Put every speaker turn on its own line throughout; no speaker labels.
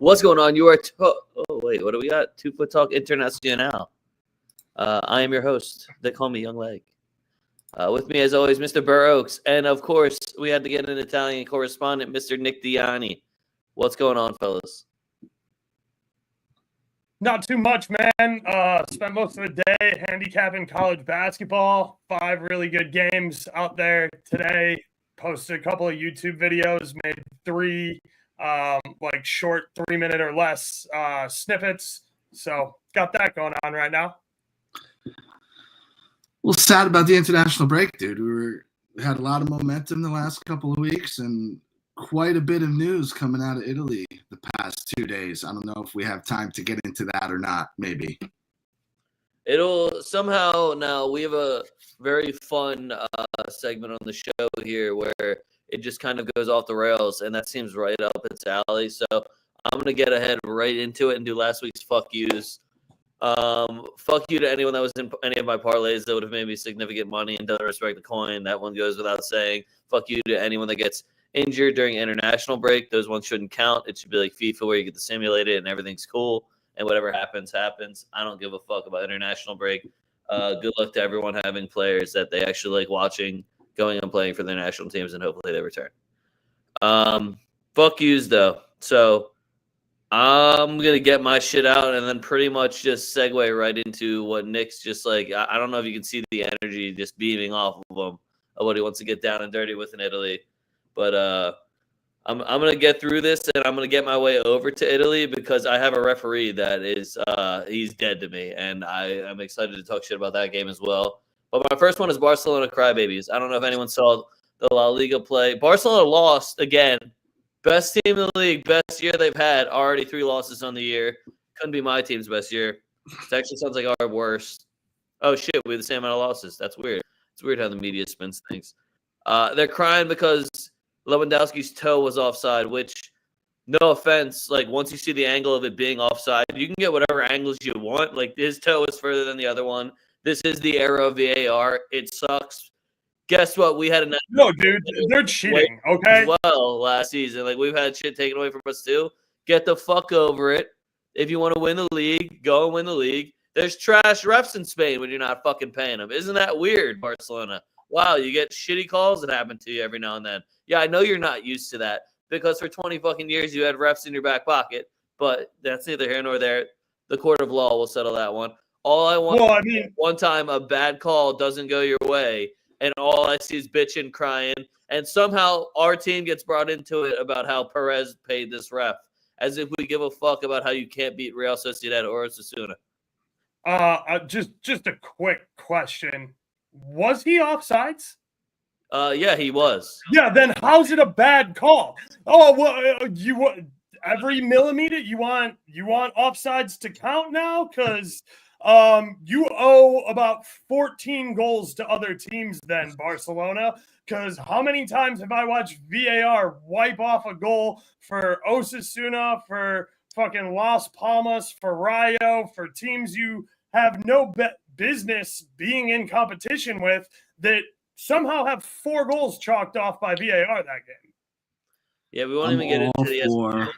What's going on? You are oh wait, what do we got? TwoFootTalk Internacional. I am your host. They call me Young Leg. With me, as always, Mr. BurrOaks, and of course, we had to get an Italian correspondent, Mr. Nick Dianni. What's going on, fellas?
Not too much, man. Spent most of the day handicapping college basketball. 5 really good games out there today. Posted a couple of YouTube videos. Made 3 short 3-minute or less snippets. So got that going on right now.
Well, sad about the international break, dude. We had a lot of momentum the last couple of weeks and quite a bit of news coming out of Italy the past 2 days. I don't know if we have time to get into that or not, maybe.
It'll somehow, now we have a very fun segment on the show here where it just kind of goes off the rails, and that seems right up its alley. So I'm going to get ahead right into it and do last week's fuck yous. Fuck you to anyone that was in any of my parlays that would have made me significant money and doesn't respect the coin. That one goes without saying. Fuck you to anyone that gets injured during international break. Those ones shouldn't count. It should be like FIFA where you get to simulate it and everything's cool and whatever happens. I don't give a fuck about international break. Good luck to everyone having players that they actually like watching, going and playing for their national teams, and hopefully they return. Fuck yous though. So I'm going to get my shit out and then pretty much just segue right into what Nick's just like. I don't know if you can see the energy just beaming off of him of what he wants to get down and dirty with in Italy. But I'm going to get through this, and I'm going to get my way over to Italy because I have a referee that is he's dead to me, and I'm excited to talk shit about that game as well. But my first one is Barcelona Crybabies. I don't know if anyone saw the La Liga play. Barcelona lost again. Best team in the league, best year they've had. Already 3 losses on the year. Couldn't be my team's best year. It actually sounds like our worst. Oh, shit, we have the same amount of losses. That's weird. It's weird how the media spins things. They're crying because Lewandowski's toe was offside, which, no offense, like once you see the angle of it being offside, you can get whatever angles you want. Like his toe is further than the other one. This is the era of VAR. It sucks. Guess what? We had a
no, dude. They're cheating. Okay.
Well, last season, like we've had shit taken away from us too. Get the fuck over it. If you want to win the league, go and win the league. There's trash refs in Spain when you're not fucking paying them. Isn't that weird, Barcelona? Wow, you get shitty calls that happen to you every now and then. Yeah, I know you're not used to that because for 20 fucking years you had refs in your back pocket, but that's neither here nor there. The court of law will settle that one. All I want one time a bad call doesn't go your way, and all I see is bitching, crying, and somehow our team gets brought into it about how Perez paid this ref, as if we give a fuck about how you can't beat Real Sociedad or Osasuna.
Just a quick question. Was he offsides?
Yeah, he was.
Yeah, then how's it a bad call? Oh, well, you every millimeter you want offsides to count now because you owe about 14 goals to other teams then, Barcelona. Because how many times have I watched VAR wipe off a goal for Osasuna, for fucking Las Palmas, for Rayo, for teams you have no business being in competition with that somehow have 4 goals chalked off by VAR that game.
Yeah, we won't even get into the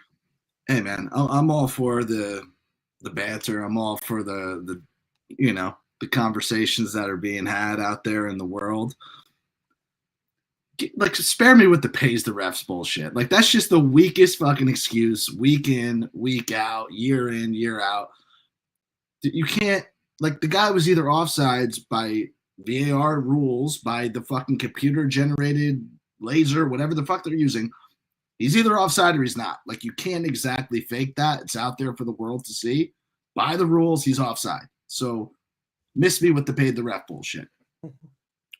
Hey, man, I'm all for the banter. I'm all for the conversations that are being had out there in the world. Like, spare me with the pays the refs bullshit. Like, that's just the weakest fucking excuse, week in, week out, year in, year out. You can't, like, the guy was either offsides by VAR rules, by the fucking computer-generated laser, whatever the fuck they're using. He's either offside or he's not. Like, you can't exactly fake that. It's out there for the world to see. By the rules, he's offside. So, miss me with the paid the ref bullshit.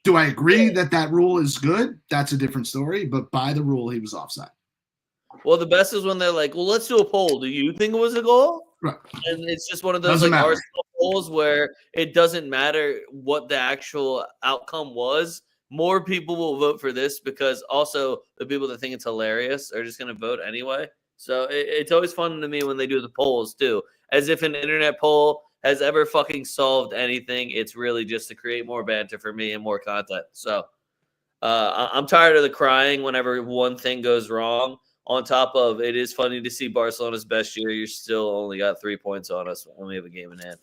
Do I agree that rule is good? That's a different story. But by the rule, he was offside.
Well, the best is when they're like, well, let's do a poll. Do you think it was a goal?
Right.
And it's just one of those like Arsenal polls where it doesn't matter what the actual outcome was. More people will vote for this because also the people that think it's hilarious are just going to vote anyway. So it's always fun to me when they do the polls too. As if an internet poll has ever fucking solved anything. It's really just to create more banter for me and more content. So I'm tired of the crying whenever one thing goes wrong. On top of it is funny to see Barcelona's best year. You still only got 3 points on us when we have a game in hand.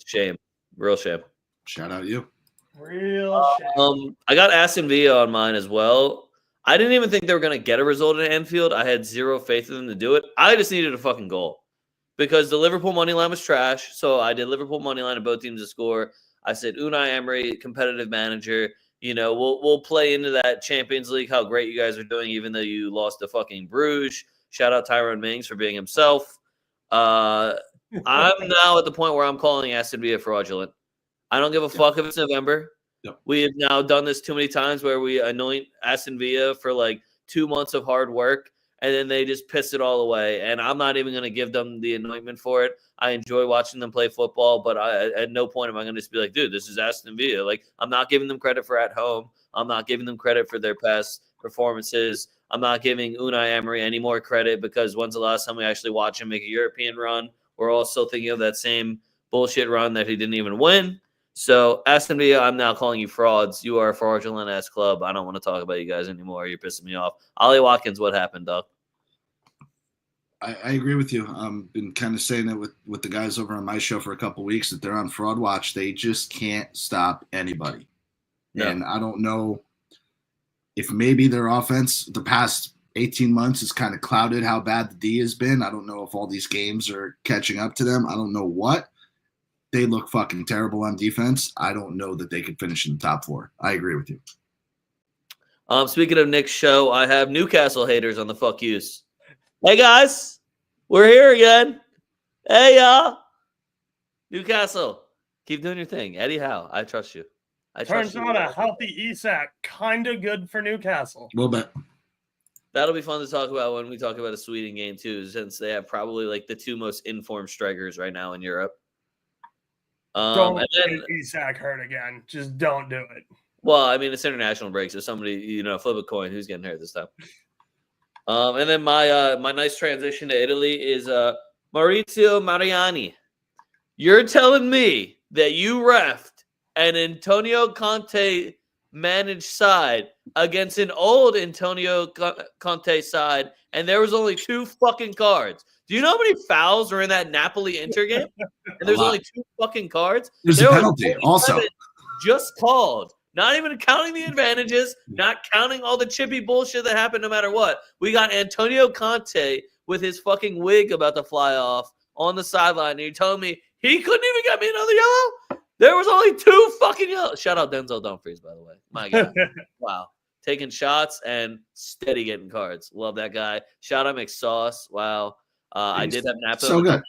Shame. Real shame.
Shout out you.
Real shame.
I got Aston Villa on mine as well. I didn't even think they were going to get a result at Anfield. I had zero faith in them to do it. I just needed a fucking goal because the Liverpool money line was trash. So I did Liverpool money line and both teams to score. I said Unai Emery, competitive manager. You know, we'll play into that Champions League, how great you guys are doing, even though you lost to fucking Bruges. Shout out Tyrone Mings for being himself. I'm now at the point where I'm calling Aston Villa fraudulent. I don't give a fuck if it's November.
Yep.
We have now done this too many times where we anoint Aston Villa for like 2 months of hard work, and then they just piss it all away. And I'm not even going to give them the anointment for it. I enjoy watching them play football, but at no point am I going to just be like, dude, this is Aston Villa. Like, I'm not giving them credit for at home. I'm not giving them credit for their past performances. I'm not giving Unai Emery any more credit because when's the last time we actually watched him make a European run? We're all still thinking of that same bullshit run that he didn't even win. So, Aston Villa, I'm now calling you frauds. You are a fraudulent-ass club. I don't want to talk about you guys anymore. You're pissing me off. Ollie Watkins, what happened, dog?
I agree with you. I've been kind of saying it with the guys over on my show for a couple of weeks that they're on fraud watch. They just can't stop anybody. No. And I don't know if maybe their offense the past 18 months has kind of clouded how bad the D has been. I don't know if all these games are catching up to them. I don't know what. They look fucking terrible on defense. I don't know that they could finish in the top 4. I agree with you.
Speaking of Nick's show, I have Newcastle haters on the fuck yous. Hey, guys. We're here again. Hey, y'all. Newcastle. Keep doing your thing. Eddie Howe, I trust you.
Turns out a healthy Isak, kind of good for Newcastle.
A little bit.
That'll be fun to talk about when we talk about a Sweden game, too, since they have probably like the 2 most informed strikers right now in Europe.
Don't get Isak hurt again. Just don't do it.
Well, I mean, it's international break, so somebody, flip a coin. Who's getting hurt this time? And then my nice transition to Italy is Maurizio Mariani. You're telling me that you refed an Antonio Conte managed side against an old Antonio Conte side, and there was only 2 fucking cards. Do you know how many fouls are in that Napoli-Inter game? And there's only 2 fucking cards.
There's a penalty also.
Just called. Not even counting the advantages, not counting all the chippy bullshit that happened no matter what. We got Antonio Conte with his fucking wig about to fly off on the sideline, and you're telling me he couldn't even get me another yellow? There was only 2 fucking yellows. Shout out Denzel Dumfries, by the way. My God. Wow. Taking shots and steady getting cards. Love that guy. Shout out McSauce. Wow. I did have Napa.
So good.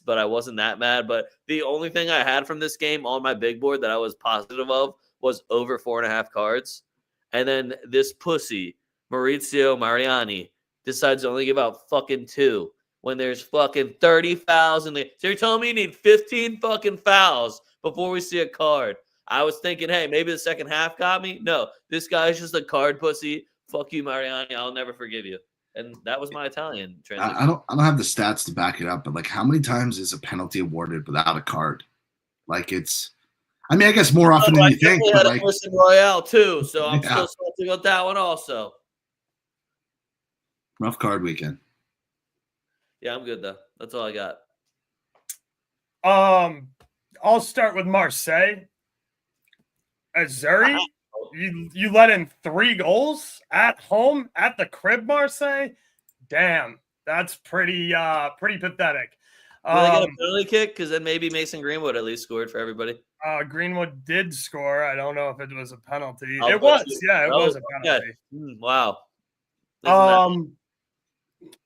But I wasn't that mad. But the only thing I had from this game on my big board that I was positive of was over 4.5 cards. And then this pussy, Maurizio Mariani, decides to only give out fucking 2 when there's fucking 30 fouls in there. So you're telling me you need 15 fucking fouls before we see a card? I was thinking, hey, maybe the second half got me. No, this guy's just a card pussy. Fuck you, Mariani. I'll never forgive you. And that was my Italian transition.
I don't have the stats to back it up, but like how many times is a penalty awarded without a card? Like it's, I mean, I guess more often than you think.
But like, Emerson Royale too, so I'm still salty about that one also.
Rough card weekend.
Yeah,
I'm good though. That's all I got.
I'll start with Marseille. Azuri, you let in 3 goals at home at the crib, Marseille. Damn, that's pretty pathetic.
Did they get a penalty kick? Because then maybe Mason Greenwood at least scored for everybody.
Greenwood did score. I don't know if it was a penalty. It was a penalty.
Wow.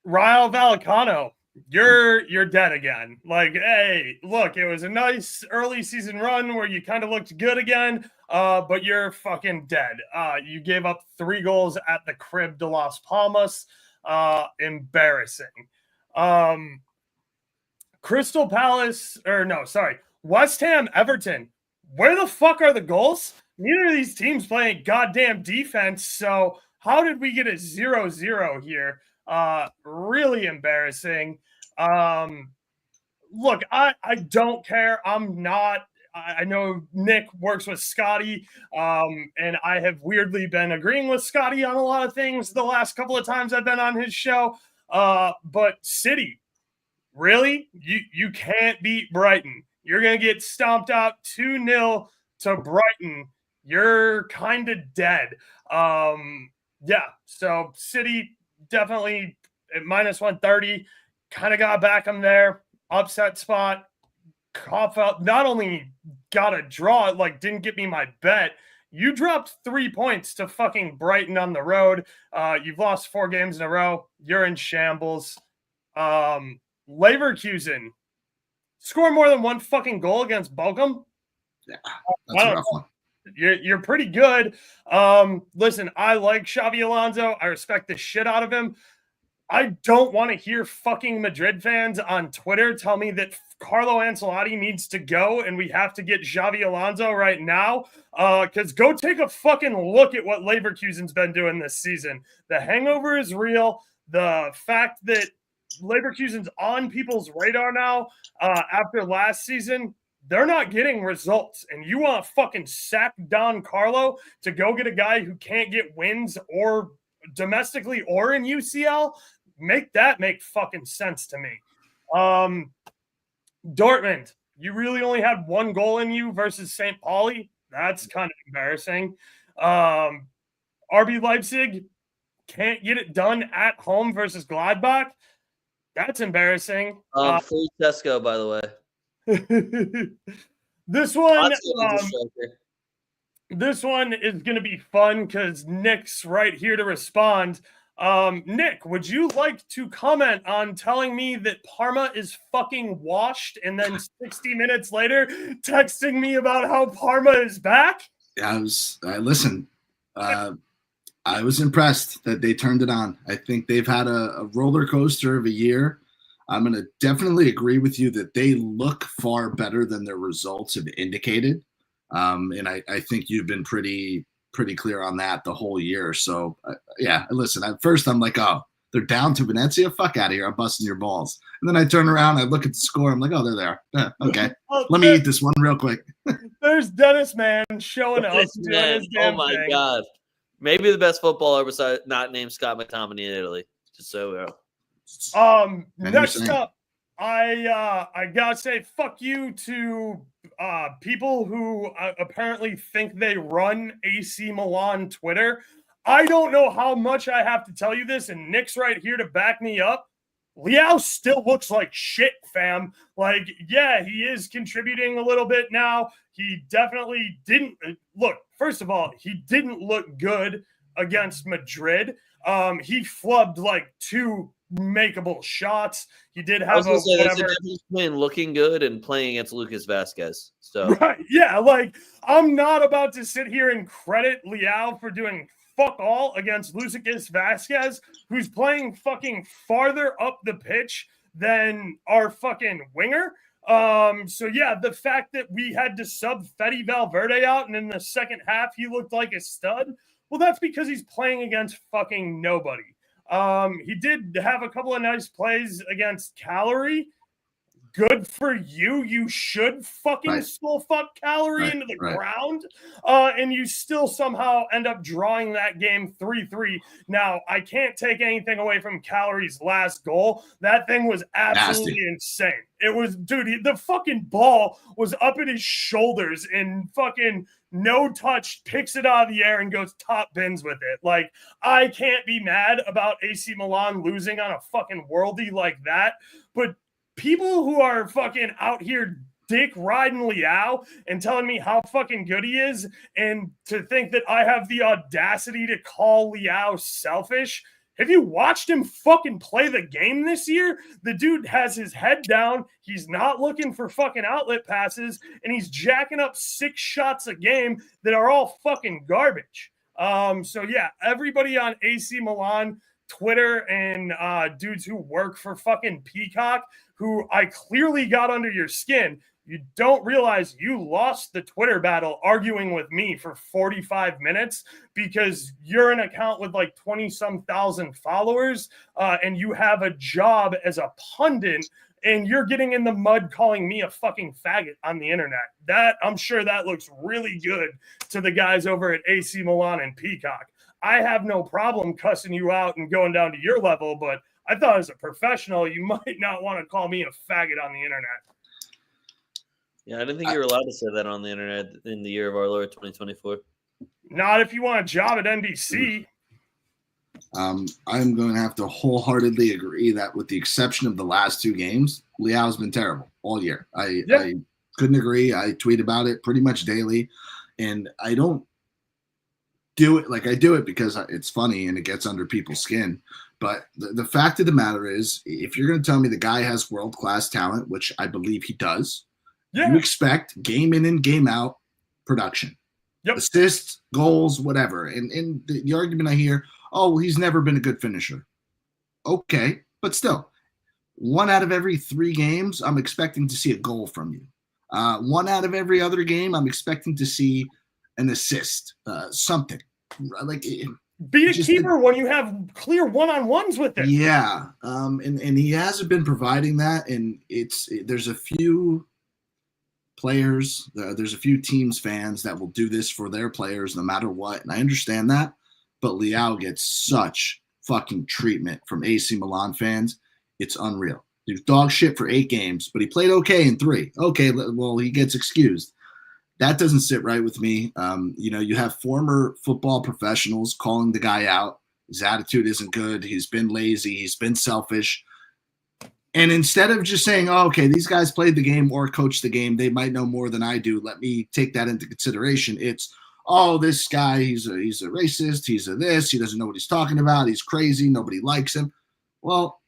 Rayo Vallecano, you're dead again. Like, hey, look, it was a nice early season run where you kind of looked good again, but you're fucking dead. You gave up 3 goals at the crib de Las Palmas. Embarrassing. Crystal Palace, West Ham, Everton. Where the fuck are the goals? Neither of these teams playing goddamn defense. So how did we get a 0-0 here? Really embarrassing. Look, I don't care. I'm not I know Nick works with Scotty, and I have weirdly been agreeing with Scotty on a lot of things the last couple of times I've been on his show. But City, really? You can't beat Brighton. You're going to get stomped out 2-0 to Brighton. You're kind of dead. Yeah, so City definitely at minus 130. Kind of got back them there. Upset spot. Cough out. Not only got a draw, like didn't get me my bet. You dropped 3 points to fucking Brighton on the road. You've lost 4 games in a row. You're in shambles. Leverkusen score more than 1 fucking goal against Bochum.
Yeah, that's a rough one.
You're pretty good. Listen, I like Xabi Alonso. I respect the shit out of him. I don't want to hear fucking Madrid fans on Twitter tell me that Carlo Ancelotti needs to go and we have to get Xabi Alonso right now. Because go take a fucking look at what Leverkusen's been doing this season. The hangover is real. The fact that Leverkusen's on people's radar now after last season, they're not getting results. And you want to fucking sack Don Carlo to go get a guy who can't get wins or domestically or in UCL? Make that make fucking sense to me. Dortmund, you really only had 1 goal in you versus St. Pauli. That's kind of embarrassing. RB Leipzig can't get it done at home versus Gladbach. That's embarrassing.
Free Tesco, by the way.
This one is going to be fun because Nick's right here to respond. Nick, would you like to comment on telling me that Parma is fucking washed and then 60 minutes later texting me about how Parma is back?
Yeah, I was impressed that they turned it on. I think they've had a roller coaster of a year. I'm going to definitely agree with you that they look far better than their results have indicated. And I think you've been pretty clear on that the whole year. So, yeah, listen, at first I'm like, oh, they're down to Venezia? Fuck out of here. I'm busting your balls. And then I turn around, I look at the score. I'm like, oh, they're there. Yeah, okay. Let me eat this one real quick.
There's Dennis Mann showing up.
Oh, my God. Maybe the best footballer besides not named Scott McTominay in Italy. Just so we know.
Next up, I gotta say fuck you to people who apparently think they run AC Milan Twitter. I don't know how much I have to tell you this, and Nick's right here to back me up. Leao still looks like shit, fam. Like, yeah, he is contributing a little bit now. He definitely didn't look. First of all, he didn't look good against Madrid. He flubbed like 2 makeable shots. He did have
there's a difference between looking good and playing against Lucas Vazquez. So
right, yeah, like I'm not about to sit here and credit Leao for doing fuck all against Lucas Vazquez, who's playing fucking farther up the pitch than our fucking winger. So yeah, the fact that we had to sub Fede Valverde out and in the second half he looked like a stud, well, that's because he's playing against fucking nobody. He did have a couple of nice plays against Cagliari. Good for you. You should fucking skull fuck Cagliari into the ground. And you still somehow end up drawing that game 3-3. Now, I can't take anything away from Cagliari's last goal. That thing was absolutely insane. It was, dude, the fucking ball was up at his shoulders and fucking no touch, picks it out of the air and goes top bins with it. Like, I can't be mad about AC Milan losing on a fucking worldie like that. But people who are fucking out here dick riding Leao and telling me how fucking good he is, and to think that I have the audacity to call Leao selfish. Have you watched him fucking play the game this year? The dude has his head down. He's not looking for fucking outlet passes, and he's jacking up 6 shots a game that are all fucking garbage. So yeah, everybody on AC Milan Twitter and dudes who work for fucking Peacock, who I clearly got under your skin. You don't realize you lost the Twitter battle arguing with me for 45 minutes because you're an account with like 20-some thousand followers and you have a job as a pundit and you're getting in the mud calling me a fucking faggot on the internet. That I'm sure that looks really good to the guys over at AC Milan and Peacock. I have no problem cussing you out and going down to your level, but I thought as a professional, you might not want to call me a faggot on the internet.
Yeah, I didn't think you were allowed to say that on the internet in the year of our Lord 2024.
Not if you want a job at NBC.
I'm going to have to wholeheartedly agree that with the exception of the last 2 games, Leao's been terrible all year. I couldn't agree. I tweet about it pretty much daily, and I don't do it like I do it because it's funny and it gets under people's skin. But the fact of the matter is, if you're going to tell me the guy has world-class talent, which I believe he does, you expect game in and game out production. Yep. Assists, goals, whatever. And the argument I hear, oh, well, he's never been a good finisher. Okay, but still, 1 out of every 3 games, I'm expecting to see a goal from you. 1 out of every other game, I'm expecting to see an assist, something. Like
be a keeper when you have clear one-on-ones with him.
Yeah, and he hasn't been providing that, and there's a few players, there's a few teams fans that will do this for their players no matter what, and I understand that, but Leao gets such fucking treatment from AC Milan fans. It's unreal. He was dog shit for 8 games, but he played okay in 3. Okay, well, he gets excused. That doesn't sit right with me. You have former football professionals calling the guy out. His attitude isn't good. He's been lazy. He's been selfish. And instead of just saying, oh, okay, these guys played the game or coached the game, they might know more than I do, let me take that into consideration. It's, oh, this guy, he's a racist. He's a this. He doesn't know what he's talking about. He's crazy. Nobody likes him. Well,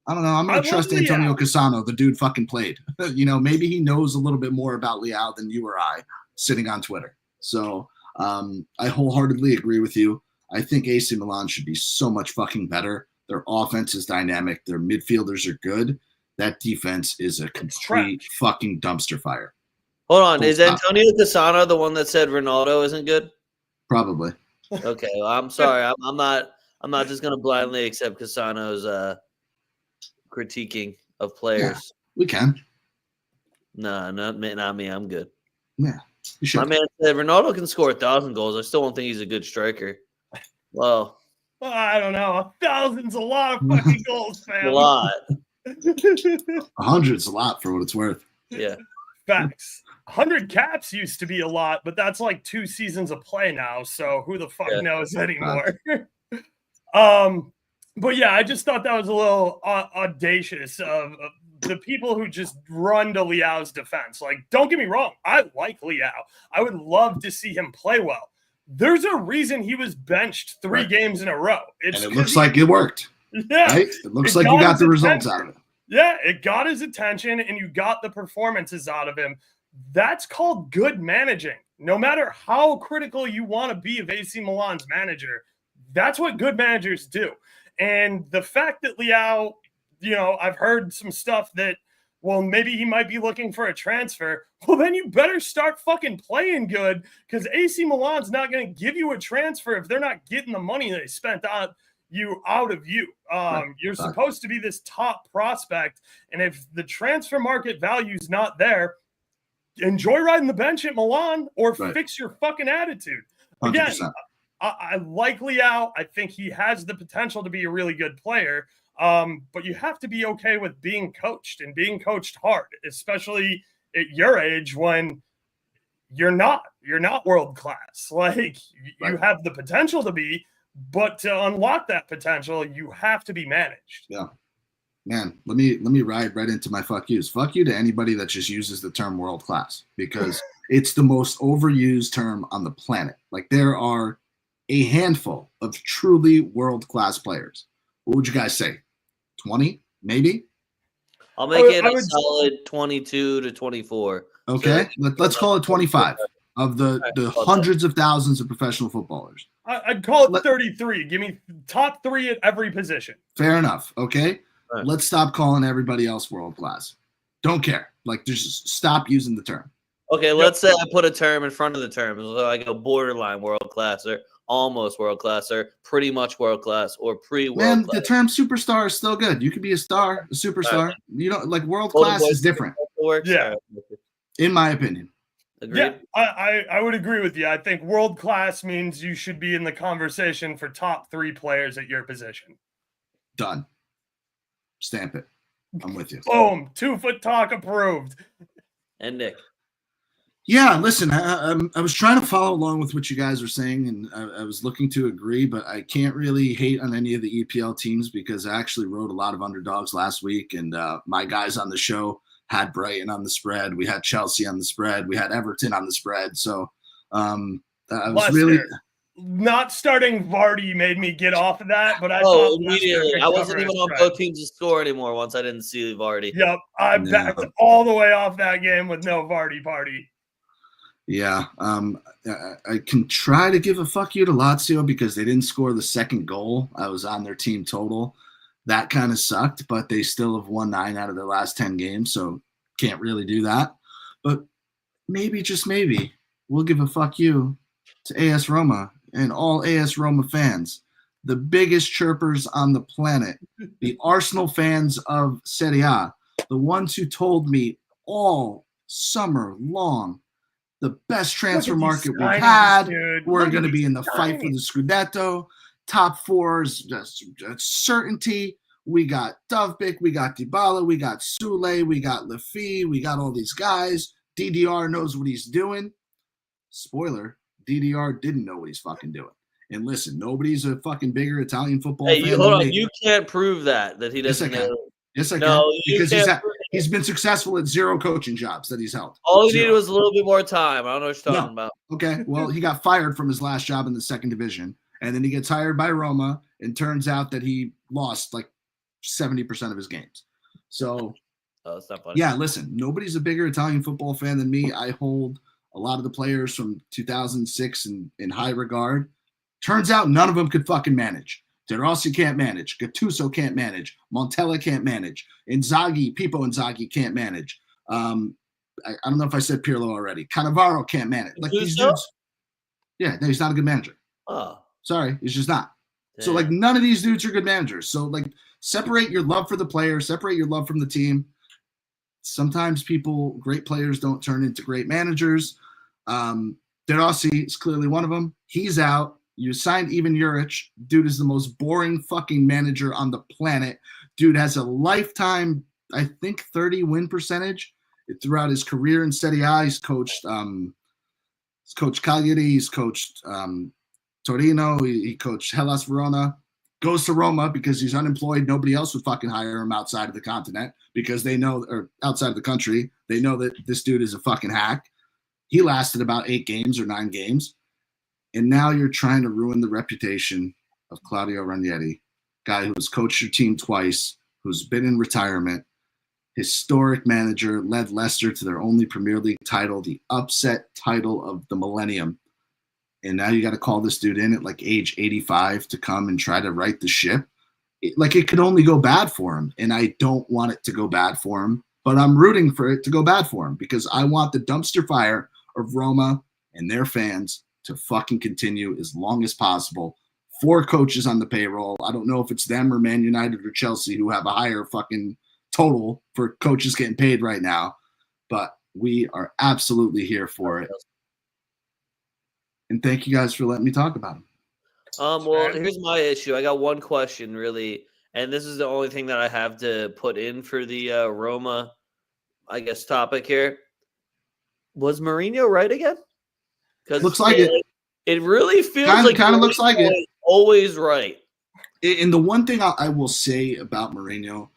I don't know. I'm going to trust Antonio Cassano. The dude fucking played. Maybe he knows a little bit more about Leao than you or I sitting on Twitter. So I wholeheartely agree with you. I think AC Milan should be so much fucking better. Their offense is dynamic. Their midfielders are good. That defense is a complete fucking dumpster fire.
Hold on. Is Antonio Cassano the one that said Ronaldo isn't good?
Probably.
Okay. Well, I'm sorry. I'm not just going to blindly accept Cassano's critiquing of players.
Yeah, we can.
No, not me. I'm good.
Yeah, you should.
My man said Ronaldo can score 1,000 goals. I still don't think he's a good striker. Well,
I don't know. 1,000's a lot of fucking goals, fam.
A lot.
100's a lot for what it's worth.
Yeah.
Facts. 100 caps used to be a lot, but that's like 2 seasons of play now. So who the fuck knows anymore? But yeah, I just thought that was a little audacious of the people who just run to Leao's defense. Like, don't get me wrong. I like Leao. I would love to see him play well. There's a reason he was benched 3 games in a row.
And it looks like it worked.
Yeah.
Right? It looks like you got the results out of it.
Yeah, it got his attention and you got the performances out of him. That's called good managing. No matter how critical you want to be of AC Milan's manager, that's what good managers do. And the fact that Leao, I've heard some stuff that, well, maybe he might be looking for a transfer. Well, then you better start fucking playing good because AC Milan's not going to give you a transfer if they're not getting the money they spent on you out of you. You're supposed to be this top prospect. And if the transfer market value's not there, enjoy riding the bench at Milan or fix your fucking attitude.
100%.
Again, I like Leao. I think he has the potential to be a really good player. But you have to be okay with being coached and being coached hard, especially at your age when you're not world class. Like you have the potential to be, but to unlock that potential, you have to be managed.
Yeah. Man, let me ride right into my fuck yous. Fuck you to anybody that just uses the term world class because it's the most overused term on the planet. Like there are a handful of truly world-class players. What would you guys say? 20, maybe?
I'll make it a solid 22 to 24.
Okay, so let's call it 25 of the hundreds of thousands of professional footballers.
I'd call it 33. Give me top 3 at every position.
Fair enough, okay? Right. Let's stop calling everybody else world-class. Don't care. Like, just stop using the term.
Okay, let's say I put a term in front of the term. So I go borderline world-class or almost world class or pretty much world class or pre-world
Man,
class.
the term superstar is still good. You could be a star, a superstar. You know, like world class is different,
Yeah.
in my opinion.
Agreed.
Yeah, I would agree with you. I think world class means you should be in the conversation for top 3 players at your position.
Done. Stamp it. I'm with you.
Boom. 2FootTalk approved.
And Nick.
Yeah, listen, I was trying to follow along with what you guys were saying, and I was looking to agree, but I can't really hate on any of the EPL teams because I actually wrote a lot of underdogs last week, and my guys on the show had Brighton on the spread. We had Chelsea on the spread. We had Everton on the spread. So I was really
not starting Vardy made me get off of that, but I
thought immediately. I wasn't even on both teams to score anymore once I didn't see Vardy.
Yep, I backed all the way off that game with no Vardy party.
Yeah, I can try to give a fuck you to Lazio because they didn't score the second goal. I was on their team total. That kind of sucked, but they still have won 9 out of their last 10 games, so can't really do that. But maybe, just maybe, we'll give a fuck you to AS Roma and all AS Roma fans, the biggest chirpers on the planet, the Arsenal fans of Serie A, the ones who told me all summer long the best transfer market we've had. We're going to be in the fight for the Scudetto. Top 4's just certainty. We got Dovbyk, we got Dybala, we got Sule, we got Lafay, we got all these guys. DDR knows what he's doing. Spoiler, DDR didn't know what he's fucking doing. And listen, nobody's a fucking bigger Italian football fan.
Hey, hold on. You can't prove that he doesn't know.
Yes, I can. Because he's been successful at 0 coaching jobs that he's held.
All he needed was a little bit more time. I don't know what you're talking about.
Okay, well, he got fired from his last job in the 2nd division, and then he gets hired by Roma, and turns out that he lost like 70% of his games. So,
that's not funny.
Yeah, listen, nobody's a bigger Italian football fan than me. I hold a lot of the players from 2006 in high regard. Turns out none of them could fucking manage. De Rossi can't manage. Gattuso can't manage. Montella can't manage. Pippo Inzaghi can't manage. I don't know if I said Pirlo already. Cannavaro can't manage. Like these dudes. Yeah, no, he's not a good manager.
Oh.
Sorry, he's just not.
Damn.
So, like, none of these dudes are good managers. So, like, separate your love for the player, separate your love from the team. Sometimes great players don't turn into great managers. De Rossi is clearly one of them. He's out. You signed Ivan Juric. Dude is the most boring fucking manager on the planet. Dude has a lifetime, I think, 30 win percentage throughout his career in Serie A. He's coached Cagliari. He's coached Torino. He coached Hellas Verona. Goes to Roma because he's unemployed. Nobody else would fucking hire him outside of the continent because they know, or outside of the country, they know that this dude is a fucking hack. He lasted about 8 games or 9 games. And now you're trying to ruin the reputation of Claudio Ranieri, guy who's coached your team twice, who's been in retirement, historic manager, led Leicester to their only Premier League title, the upset title of the millennium. And now you got to call this dude in at like age 85 to come and try to right the ship. It could only go bad for him. And I don't want it to go bad for him, but I'm rooting for it to go bad for him because I want the dumpster fire of Roma and their fans to fucking continue as long as possible. 4 coaches on the payroll. I don't know if it's them or Man United or Chelsea who have a higher fucking total for coaches getting paid right now, but we are absolutely here for it. And thank you guys for letting me talk about them.
Well, here's my issue. I got one question, really, and this is the only thing that I have to put in for the Roma, I guess, topic here. Was Mourinho right again? Because
looks like it.
It really feels
kind of looks like it.
Always right.
And the one thing I will say about Mourinho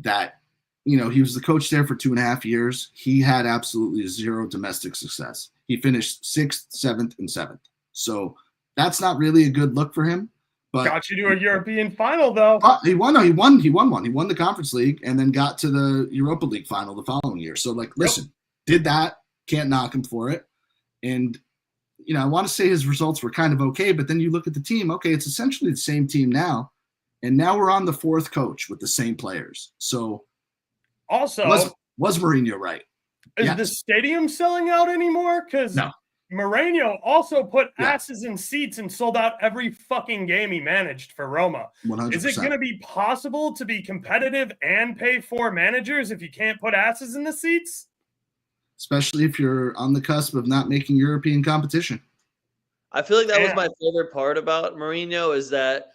that, he was the coach there for 2.5 years. He had absolutely 0 domestic success. He finished 6th, 7th, and 7th. So that's not really a good look for him. But
got you to a European final, though.
He won one. He won the Conference League and then got to the Europa League final the following year. So, listen, did that. Can't knock him for it. And, I want to say his results were kind of okay, but then you look at the team. Okay, it's essentially the same team now. And now we're on the 4th coach with the same players. So
also,
was Mourinho right?
Is the stadium selling out anymore? Because
no.
Mourinho also put asses in seats and sold out every fucking game he managed for Roma.
100%.
Is it going to be possible to be competitive and pay for managers if you can't put asses in the seats?
Especially if you're on the cusp of not making European competition.
I feel like that was my favorite part about Mourinho is that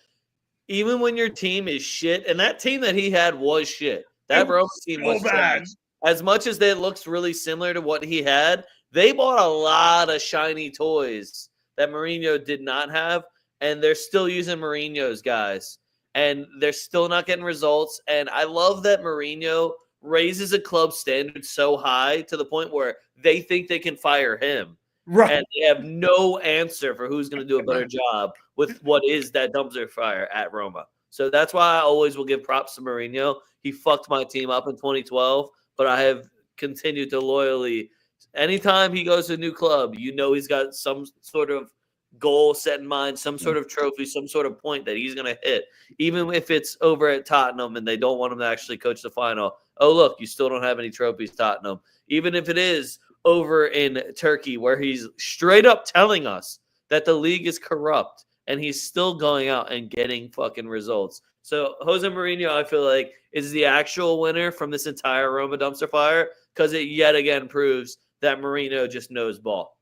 even when your team is shit, and that team that he had was shit. That Roma team was trash. As much as it looks really similar to what he had, they bought a lot of shiny toys that Mourinho did not have, and they're still using Mourinho's guys, and they're still not getting results. And I love that Mourinho raises a club standard so high to the point where they think they can fire him.
Right.
And they have no answer for who's going to do a better job with what is that dumpster fire at Roma. So that's why I always will give props to Mourinho. He fucked my team up in 2012, but I have continued to loyally. Anytime he goes to a new club, he's got some sort of goal set in mind, some sort of trophy, some sort of point that he's going to hit. Even if it's over at Tottenham and they don't want him to actually coach the final. Oh, look, you still don't have any trophies, Tottenham. Even if it is over in Turkey where he's straight up telling us that the league is corrupt and he's still going out and getting fucking results. So Jose Mourinho, I feel like, is the actual winner from this entire Roma dumpster fire because it yet again proves that Mourinho just knows ball.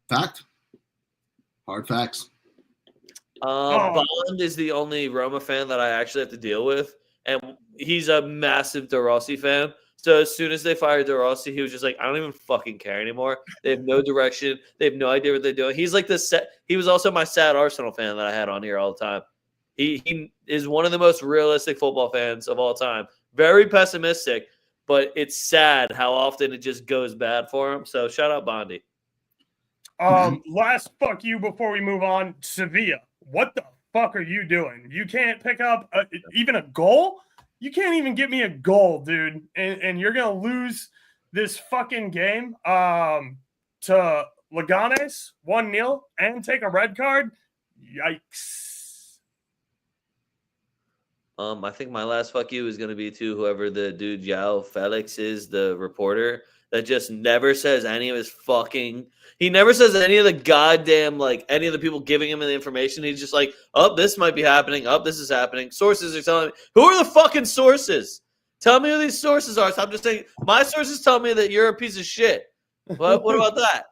Fact. Hard facts.
Bond is the only Roma fan that I actually have to deal with, and he's a massive De Rossi fan. So as soon as they fired De Rossi, he was just like, I don't even fucking care anymore. They have no direction. They have no idea what they're doing. He's like he was also my sad Arsenal fan that I had on here all the time. He is one of the most realistic football fans of all time. Very pessimistic, but it's sad how often it just goes bad for him. So shout out Bondi.
Last fuck you before we move on. Sevilla, what the fuck are you doing? You can't pick up even a goal? You can't even get me a goal, dude. And you're going to lose this fucking game to Leganes 1-0 and take a red card? Yikes.
I think my last fuck you is going to be to whoever the dude Yao Felix is, the reporter that just never says any of his fucking. He never says any of the goddamn, any of the people giving him the information. He's just like, oh, this might be happening. Oh, this is happening. Sources are telling me. Who are the fucking sources? Tell me who these sources are. So I'm just saying, my sources tell me that you're a piece of shit. What about that?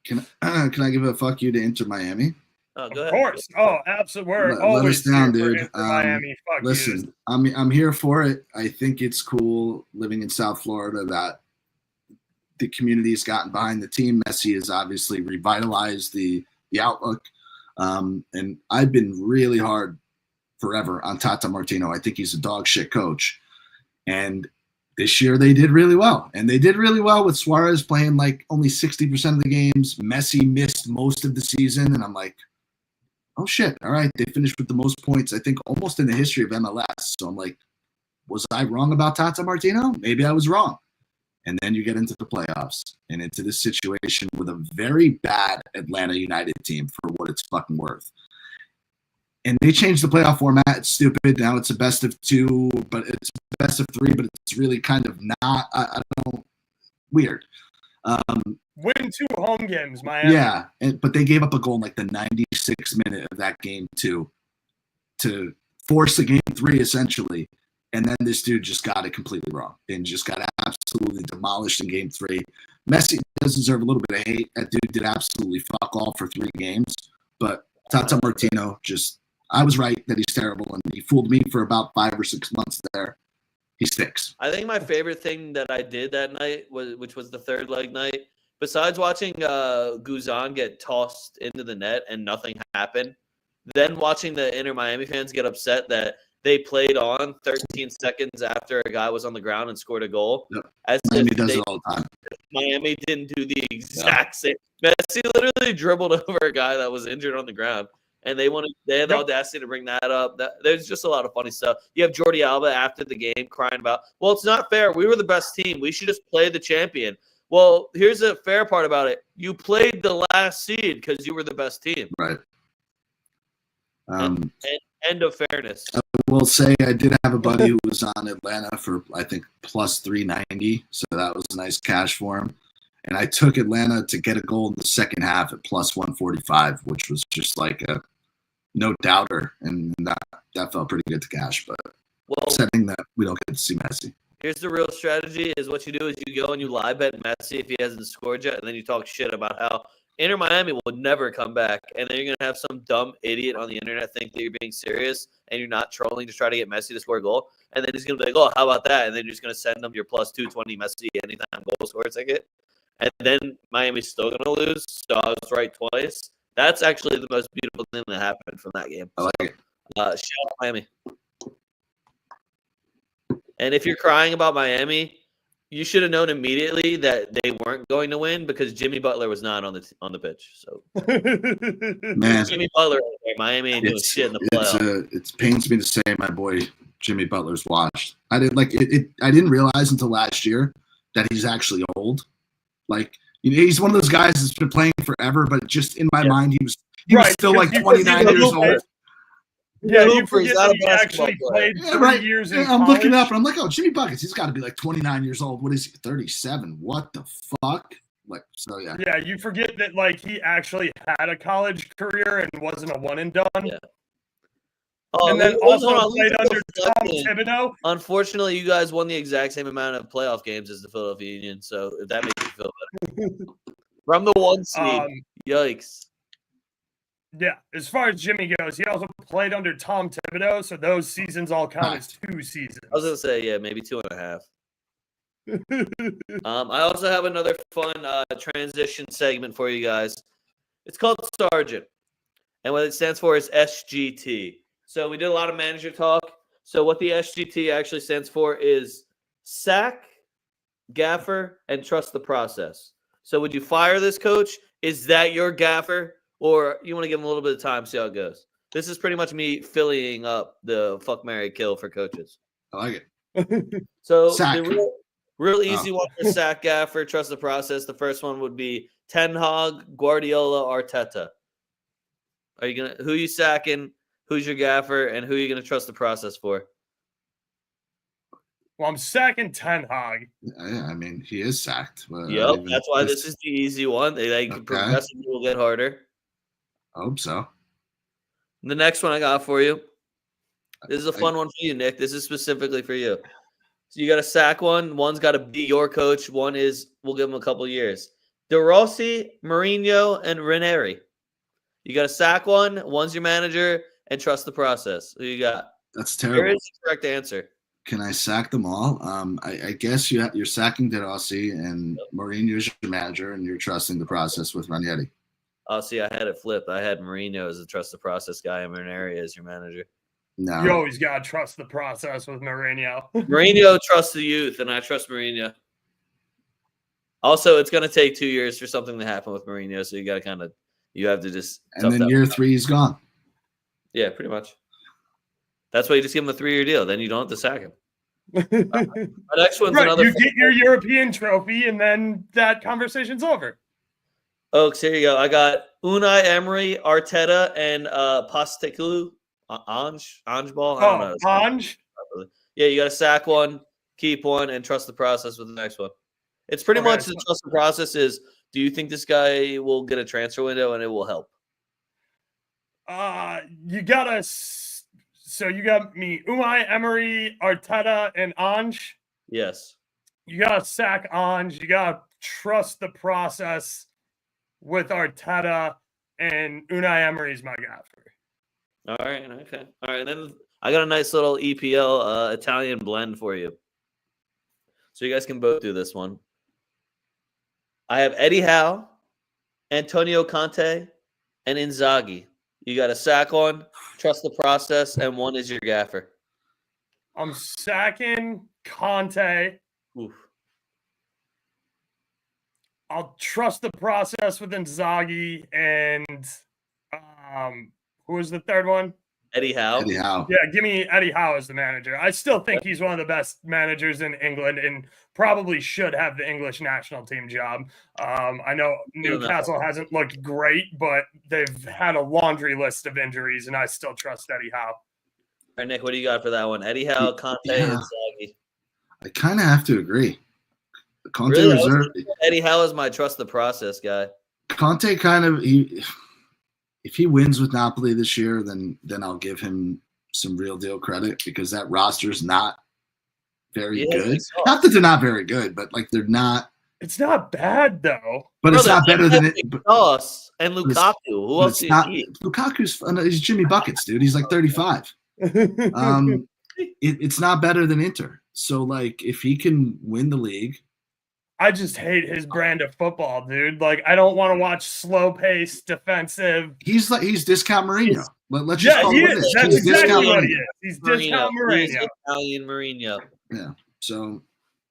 Can I give a fuck you to Inter Miami?
Oh, go ahead.
Of course. Oh, absolutely. We're
Let
always
us down,
here for
dude.
Inter Miami. Fuck
listen,
you.
I'm here for it. I think it's cool living in South Florida that the community has gotten behind the team. Messi has obviously revitalized the outlook. And I've been really hard forever on Tata Martino. I think he's a dog shit coach. And this year they did really well. And they did really well with Suarez playing only 60% of the games. Messi missed most of the season. And I'm like, oh shit. All right. They finished with the most points, I think, almost in the history of MLS. So I'm like, was I wrong about Tata Martino? Maybe I was wrong. And then you get into the playoffs and into this situation with a very bad Atlanta United team for what it's fucking worth. And they changed the playoff format. It's stupid. Now it's a best of two, but it's best of three, but it's really kind of not, I don't know, weird.
Win 2 home games, Miami.
Yeah, but they gave up a goal in the 96th minute of that game to force a game 3, essentially. And then this dude just got it completely wrong and just got absolutely demolished in game 3. Messi does deserve a little bit of hate. That dude did absolutely fuck all for 3 games. But Tata Martino I was right that he's terrible, and he fooled me for about 5 or 6 months there. He sticks.
I think my favorite thing that I did that night, which was the third leg night, besides watching Guzan get tossed into the net and nothing happened, then watching the Inter Miami fans get upset that they played on 13 seconds after a guy was on the ground and scored a goal.
Yep.
As
Miami does it all the time.
Miami didn't do the exact same. Messi literally dribbled over a guy that was injured on the ground, and they had the audacity to bring that up. There's just a lot of funny stuff. You have Jordi Alba after the game crying about, well, it's not fair. We were the best team. We should just play the champion. Well, here's the fair part about it. You played the last seed because you were the best team.
Right.
And end of fairness.
I will say I did have a buddy who was on Atlanta for, I think, plus 390. So that was nice cash for him. and I took Atlanta to get a goal in the second half at plus 145, which was just like a no doubter, and that felt pretty good to cash. But upsetting that we don't get to see Messi.
Here's the real strategy: is what you do is you go and you live bet Messi if he hasn't scored yet, and then you talk shit about how Inter Miami will never come back, and then you're gonna have some dumb idiot on the internet think that you're being serious and you're not trolling to try to get Messi to score a goal, and then he's gonna be like, "Oh, how about that?" And then you're just gonna send them your plus 220 Messi anytime goal score ticket, and then Miami's still gonna lose. So I was right twice. That's actually the most beautiful thing that happened from that game.
I like it.
Shout out Miami. And if you're crying about Miami, you should have known immediately that they weren't going to win because Jimmy Butler was not on the pitch. So,
Man,
Jimmy Butler, Miami ain't doing shit in the playoffs.
It pains me to say my boy Jimmy Butler's washed. I didn't like it. I didn't realize until last year that he's actually old. Like, he's one of those guys that's been playing forever, but just in my mind, he was still like 29 years old.
Yeah, you forget that he actually played 3 years in college.
I'm looking up, and I'm like, oh, Jimmy Buckets, he's got to be like 29 years old. What is he, 37? What the fuck? Like, so, yeah.
Yeah, you forget that, like, he actually had a college career and wasn't a one-and-done.
Yeah.
And then also played under Tom Thibodeau.
Unfortunately, you guys won the exact same amount of playoff games as the Philadelphia Union, so if that makes you feel better. From the 1 seed, yikes.
Yeah, as far as Jimmy goes, he also played under Tom Thibodeau, so those seasons all count as 2 seasons.
I was going to say, yeah, maybe 2.5. I also have another fun transition segment for you guys. It's called Sergeant, and what it stands for is SGT. So we did a lot of manager talk. So what the SGT actually stands for is sack, gaffer, and trust the process. So would you fire this coach? Is that your gaffer? Or you want to give him a little bit of time, see how it goes. This is pretty much me filling up the fuck, marry, kill for coaches.
I like it.
So
sack.
the real easy one for sack, gaffer, trust the process. The first one would be Ten Hag, Guardiola, Arteta. Who are you sacking? Who's your gaffer? And who are you going to trust the process for?
Well, I'm sacking Ten Hag.
Yeah, I mean, he is sacked.
Yep, that's why this is the easy one. They progressively will get harder.
I hope so.
The next one I got for you. This is a fun one for you, Nick. This is specifically for you. So you got to sack one. One's got to be your coach. One is, we'll give him a couple years. De Rossi, Mourinho, and Ranieri. You got to sack one. One's your manager, and trust the process. Who you got?
That's terrible.
Here is the correct answer.
Can I sack them all? I guess you're sacking De Rossi, and Mourinho's your manager, and you're trusting the process with Ranieri.
Oh, see, I had it flipped. I had Mourinho as a trust the process guy and Ranieri as your manager.
No.
You always got to trust the process with Mourinho.
Mourinho trusts the youth, and I trust Mourinho. Also, it's going to take 2 years for something to happen with Mourinho, so you have to just.
And then year 3 is gone.
Yeah, pretty much. That's why you just give him a 3-year deal. Then you don't have to sack him. My next one's another.
You get your European trophy, and then that conversation's over.
Oaks, here you go. I got Unai Emery, Arteta, and Postecoglou. Ange ball. I don't know.
Ange.
Yeah, you got to sack one, keep one, and trust the process with the next one. It's pretty much the trust the process is, do you think this guy will get a transfer window and it will help?
You gotta. So you got me, Unai Emery, Arteta, and Ange.
Yes.
You gotta sack Ange. You gotta trust the process with Arteta, and Unai Emery's my gaffer.
All right. Okay. All right. Then I got a nice little EPL Italian blend for you. So you guys can both do this one. I have Eddie Howe, Antonio Conte, and Inzaghi. You got to sack one, trust the process, and one is your gaffer.
I'm sacking Conte.
Oof.
I'll trust the process with Inzaghi, and who was the third one?
Eddie Howe.
Eddie Howe.
Yeah, give me Eddie Howe as the manager. I still think he's one of the best managers in England and probably should have the English national team job. I know Newcastle hasn't looked great, but they've had a laundry list of injuries, and I still trust Eddie Howe.
All right, Nick, what do you got for that one? Eddie Howe, Conte, and Inzaghi.
I kind of have to agree. Conte
Really?
reserve.
Eddie Howe is my trust the process guy.
Conte kind of if he wins with Napoli this year, then I'll give him some real deal credit because that roster is not very good. Not that they're not very good, but like they're not.
It's not bad though.
But it's not better than it.
Sauce and Lukaku. Who else do you need?
Lukaku's he's Jimmy Buckets, dude. He's like 35. It's not better than Inter. So like if he can win the league.
I just hate his brand of football, dude. Like I don't want to watch slow-paced defensive.
He's discount Mourinho. Let's
just
call
he
it
is. That's exactly what he is. He's discount Mourinho.
He's Italian Mourinho.
Yeah. So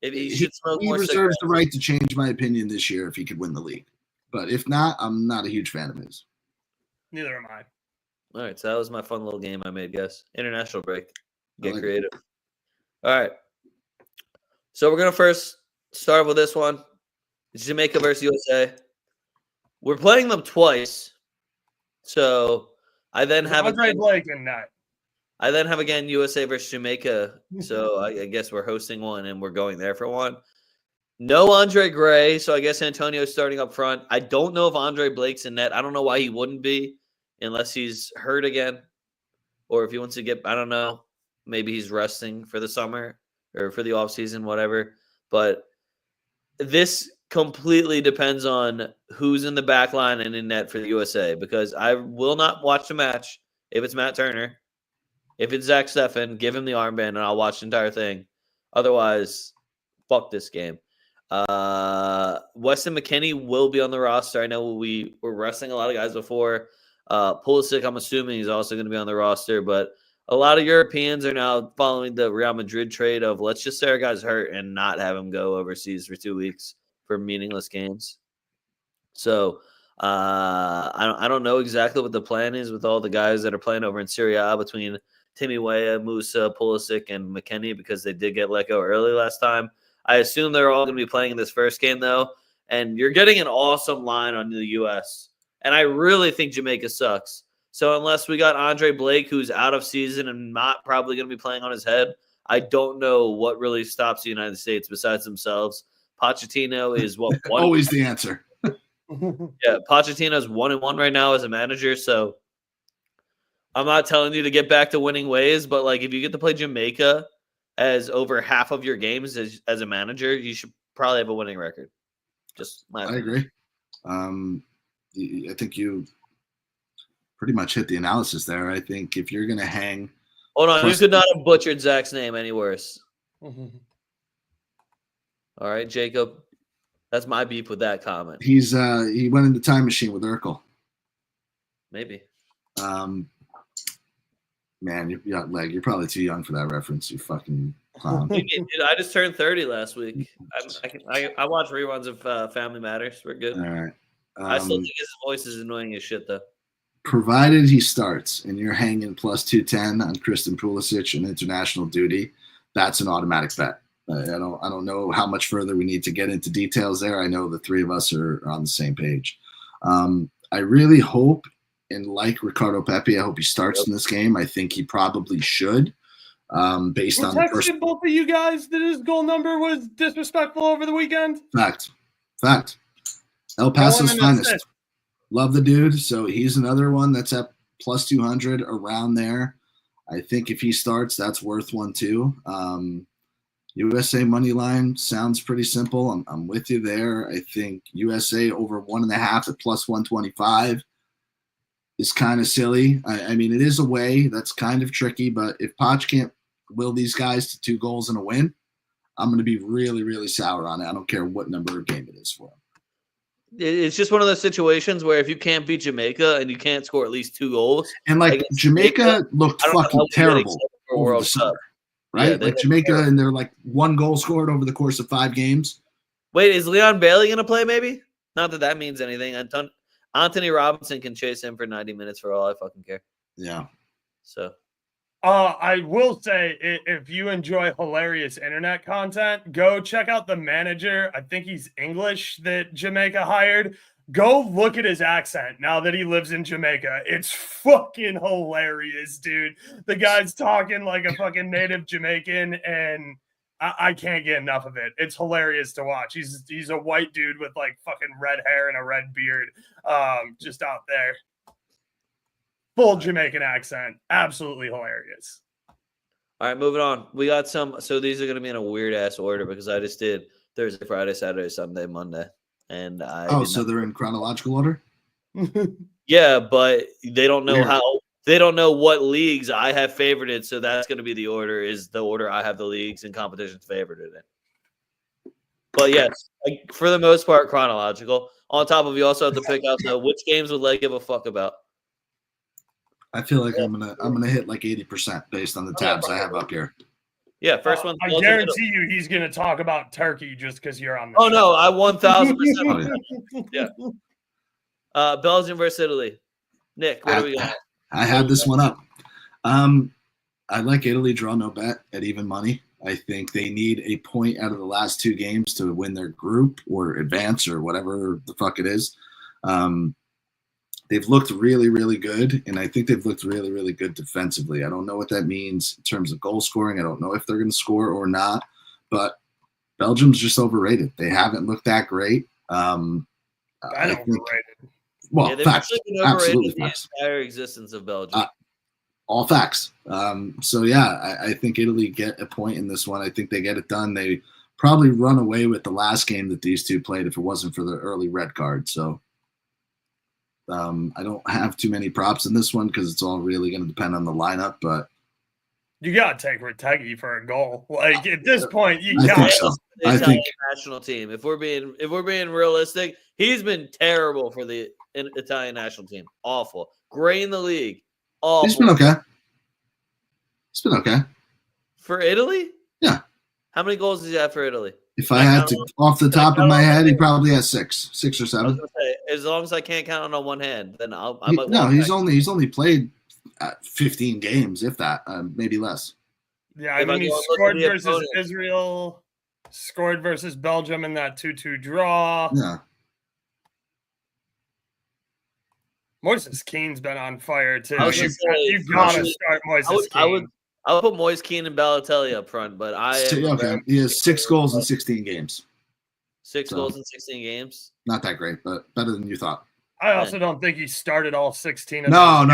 he
reserves the right to change my opinion this year if he could win the league. But if not, I'm not a huge fan of his.
Neither am I.
All right, so that was my fun little game I made, guys. International break. Get creative. All right. So we're gonna first start with this one. It's Jamaica versus USA. We're playing them twice. So I then have
Andre Blake and that.
I then have again USA versus Jamaica. So I guess we're hosting one and we're going there for one. No Andre Gray, so I guess Antonio's starting up front. I don't know if Andre Blake's in net. I don't know why he wouldn't be unless he's hurt again. Or if he wants to get, I don't know, maybe he's resting for the summer or for the offseason, whatever. But this completely depends on who's in the back line and in net for the USA because I will not watch the match if it's Matt Turner. If it's Zach Steffen, give him the armband and I'll watch the entire thing. Otherwise, fuck this game. Weston McKennie will be on the roster. I know we were resting a lot of guys before. Pulisic, I'm assuming he's also going to be on the roster, but a lot of Europeans are now following the Real Madrid trade of let's just say our guy's hurt and not have him go overseas for 2 weeks for meaningless games. So I don't know exactly what the plan is with all the guys that are playing over in Serie A between Timmy Weah, Musa, Pulisic, and McKennie because they did get let go early last time. I assume they're all going to be playing in this first game, though, and you're getting an awesome line on the U.S., and I really think Jamaica sucks. So unless we got Andre Blake, who's out of season and not probably going to be playing on his head, I don't know what really stops the United States besides themselves. Pochettino is
always the answer.
Yeah, Pochettino's 1-1 right now as a manager, so I'm not telling you to get back to winning ways, but like if you get to play Jamaica as over half of your games as a manager, you should probably have a winning record. I
agree. I think you pretty much hit the analysis there. I think if you're going to hang.
Hold on. You could not have butchered Zach's name any worse. All right, Jacob. That's my beef with that comment.
He went in the time machine with Urkel.
Maybe.
Man, you're probably too young for that reference. You fucking clown.
Dude, I just turned 30 last week. I watch reruns of Family Matters. We're good.
All right.
I still think his voice is annoying as shit, though.
Provided he starts and you're hanging plus 210 on Christian Pulisic and international duty, that's an automatic bet. I don't know how much further we need to get into details there. I know the three of us are on the same page. I really hope, and like Ricardo Pepi, I hope he starts in this game. I think he probably should. Based on
texted both of you guys that his goal number was disrespectful over the weekend.
Fact. El Paso's finest. Love the dude. So he's another one that's at plus 200 around there. I think if he starts, that's worth one too. USA money line sounds pretty simple. I'm with you there. I think USA over 1.5 at plus 125 is kind of silly. I mean, it is a way that's kind of tricky, but if Poch can't will these guys to 2 goals and a win, I'm going to be really, really sour on it. I don't care what number of game it is for him.
It's just one of those situations where if you can't beat Jamaica and you can't score at least 2 goals.
And like Jamaica looked fucking terrible over the summer, right? Yeah, like Jamaica and they're like 1 goal scored over the course of 5 games.
Wait, is Leon Bailey going to play maybe? Not that means anything. Anthony Robinson can chase him for 90 minutes for all I fucking care.
Yeah.
So.
I will say, if you enjoy hilarious internet content, go check out the manager. I think he's English that Jamaica hired. Go look at his accent now that he lives in Jamaica. It's fucking hilarious, dude. The guy's talking like a fucking native Jamaican, and I can't get enough of it. It's hilarious to watch. He's a white dude with like fucking red hair and a red beard, just out there. Full Jamaican accent. Absolutely hilarious.
All right, moving on. We got some. So these are going to be in a weird ass order because I just did Thursday, Friday, Saturday, Sunday, Monday, and
so they're in chronological order.
Yeah, but they don't know
Weird.
how. They don't know what leagues I have favorited, so that's going to be the order. Is the order I have the leagues and competitions favorited in. But yes, for the most part, chronological. On top of, you also have to pick out which games would Leg give a fuck about.
I feel like I'm gonna hit like 80% based on the tabs I have up here.
Yeah, first one.
I guarantee you, he's gonna talk about Turkey just because you're on the
show.
no,
I 1,000%. Yeah. Belgium versus Italy. Nick, what do we got?
I had this one up. I like Italy draw no bet at even money. I think they need a point out of the last 2 games to win their group or advance or whatever the fuck it is. They've looked really, really good, and I think they've looked really, really good defensively. I don't know what that means in terms of goal scoring. I don't know if they're going to score or not, but Belgium's just overrated. They haven't looked that great. I think,
overrated.
Well,
yeah,
facts. Absolutely
the
facts.
entire existence of Belgium.
All facts. So, yeah, I think Italy get a point in this one. I think they get it done. They probably run away with the last game that these two played if it wasn't for the early red card. So I don't have too many props in this one because it's all really going to depend on the lineup. But
you got to take Retegui for a goal. Like at this point, you
I
got
think so.
I think national team. If we're being realistic, he's been terrible for the Italian national team. Awful. Great in the league. Awful.
He's been okay.
For Italy?
Yeah.
How many goals does he have for Italy?
If I had to, off the top of my head, he probably has 6 or 7.
I was gonna say, as long as I can't count on one hand, then I might.
No, he's only played 15 games, if that, maybe less.
Yeah, I mean, he scored versus Israel, scored versus Belgium in that 2-2 draw.
Yeah.
Moises Keane's been on fire too.
You
gotta start Moises Keane.
I would put Moise Keane and Balotelli up front, but
he has 6 goals in 16 games.
6 goals in 16 games.
Not that great, but better than you thought.
I also don't think he started all 16 of
No,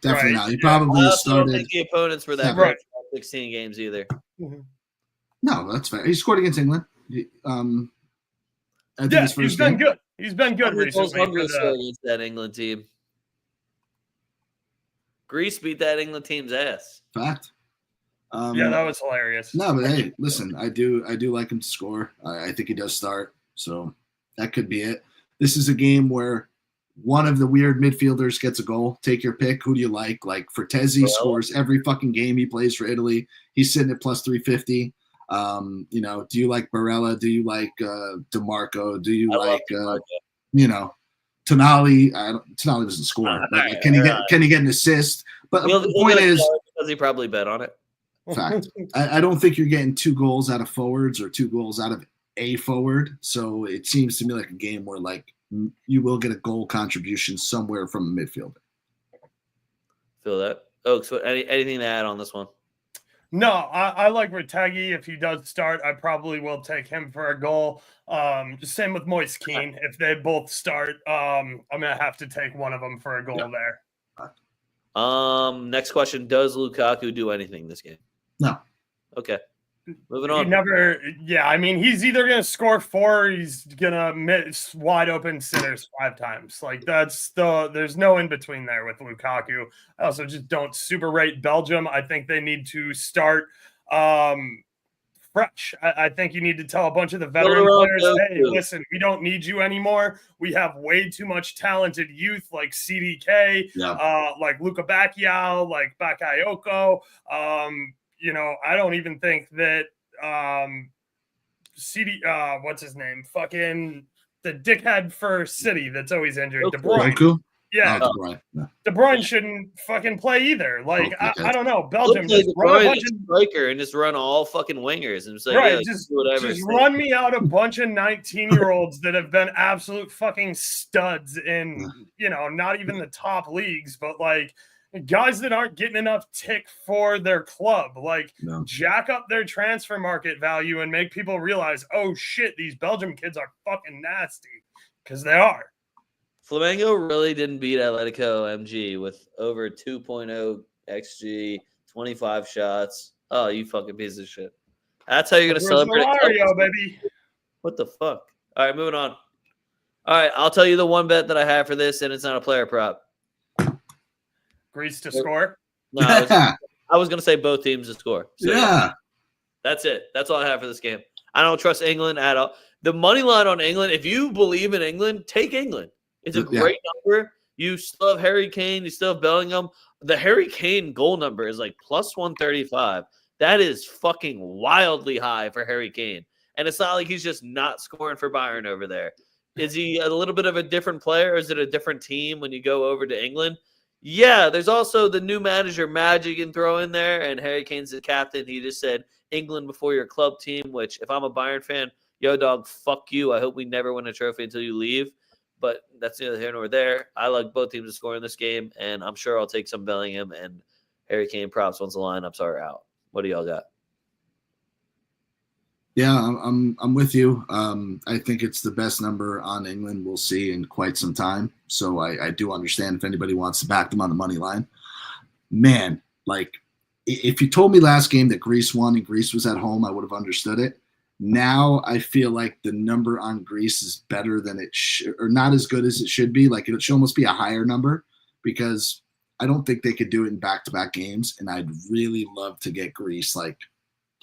definitely not. He probably started.
I don't think the opponents were that great for 16 games either.
No, that's fair. He scored against England.
He's been good. He's been good recently.
Against that England team. Greece beat that England team's ass.
Fact.
That was hilarious.
No, but hey, listen, I do like him to score. I think he does start, so that could be it. This is a game where one of the weird midfielders gets a goal. Take your pick. Who do you like? Like Fortezzi scores every fucking game he plays for Italy. He's sitting at plus 350. Do you like Barella? Do you like DeMarco? Do you like Tonali? Tonali doesn't score. But can he get an assist? But the point is,
because he probably bet on it.
Fact. I don't think you're getting 2 goals out of forwards or 2 goals out of a forward. So it seems to me like a game where like you will get a goal contribution somewhere from a midfielder. Feel
that. So anything to add on this one?
No, I like Retegui. If he does start, I probably will take him for a goal. Same with Moise Keane. If they both start, I'm going to have to take one of them for a goal there.
Next question. Does Lukaku do anything this game?
No.
Okay. Moving on.
I mean, he's either going to score 4 or he's going to miss wide open sitters 5 times. Like there's no in between there with Lukaku. I also just don't super rate Belgium. I think they need to start fresh. I think you need to tell a bunch of the veteran players, hey, listen, we don't need you anymore. We have way too much talented youth like CDK, like Luka Bacchiao, like Bakayoko. I don't even think that what's his name? Fucking the dickhead for City that's always injured. De Bruyne. Yeah. De Bruyne shouldn't fucking play either. Like, I don't know. Belgium just run a bunch of
striker and just run all fucking wingers and say,
just run me out a bunch of 19-year-olds that have been absolute fucking studs in, not even the top leagues, but like guys that aren't getting enough tick for their club, like
No.
jack up their transfer market value and make people realize, oh shit, these Belgium kids are fucking nasty, because they are.
Flamengo really didn't beat Atletico MG with over 2.0 XG, 25 shots. Oh, you fucking piece of shit. That's how you're going to celebrate.
Mario, baby.
What the fuck? All right, moving on. All right, I'll tell you the one bet that I have for this, and it's not a player prop.
Greece to score?
No, I was going to say both teams to score. So,
yeah.
That's it. That's all I have for this game. I don't trust England at all. The money line on England, if you believe in England, take England. It's a great number. You still have Harry Kane. You still have Bellingham. The Harry Kane goal number is like plus 135. That is fucking wildly high for Harry Kane. And it's not like he's just not scoring for Bayern over there. Is he a little bit of a different player? Is it a different team when you go over to England? Yeah, there's also the new manager, Magic, can throw in there. And Harry Kane's the captain. He just said England before your club team, which if I'm a Bayern fan, yo, dog, fuck you. I hope we never win a trophy until you leave. But that's neither here nor there. I like both teams to score in this game, and I'm sure I'll take some Bellingham and Harry Kane props once the lineups are out. What do y'all got?
Yeah, I'm with you. I think it's the best number on England we'll see in quite some time. So I do understand if anybody wants to back them on the money line. Man, like if you told me last game that Greece won and Greece was at home, I would have understood it. Now I feel like the number on Greece is better than it should, or not as good as it should be. Like it should almost be a higher number because I don't think they could do it in back-to-back games. And I'd really love to get Greece like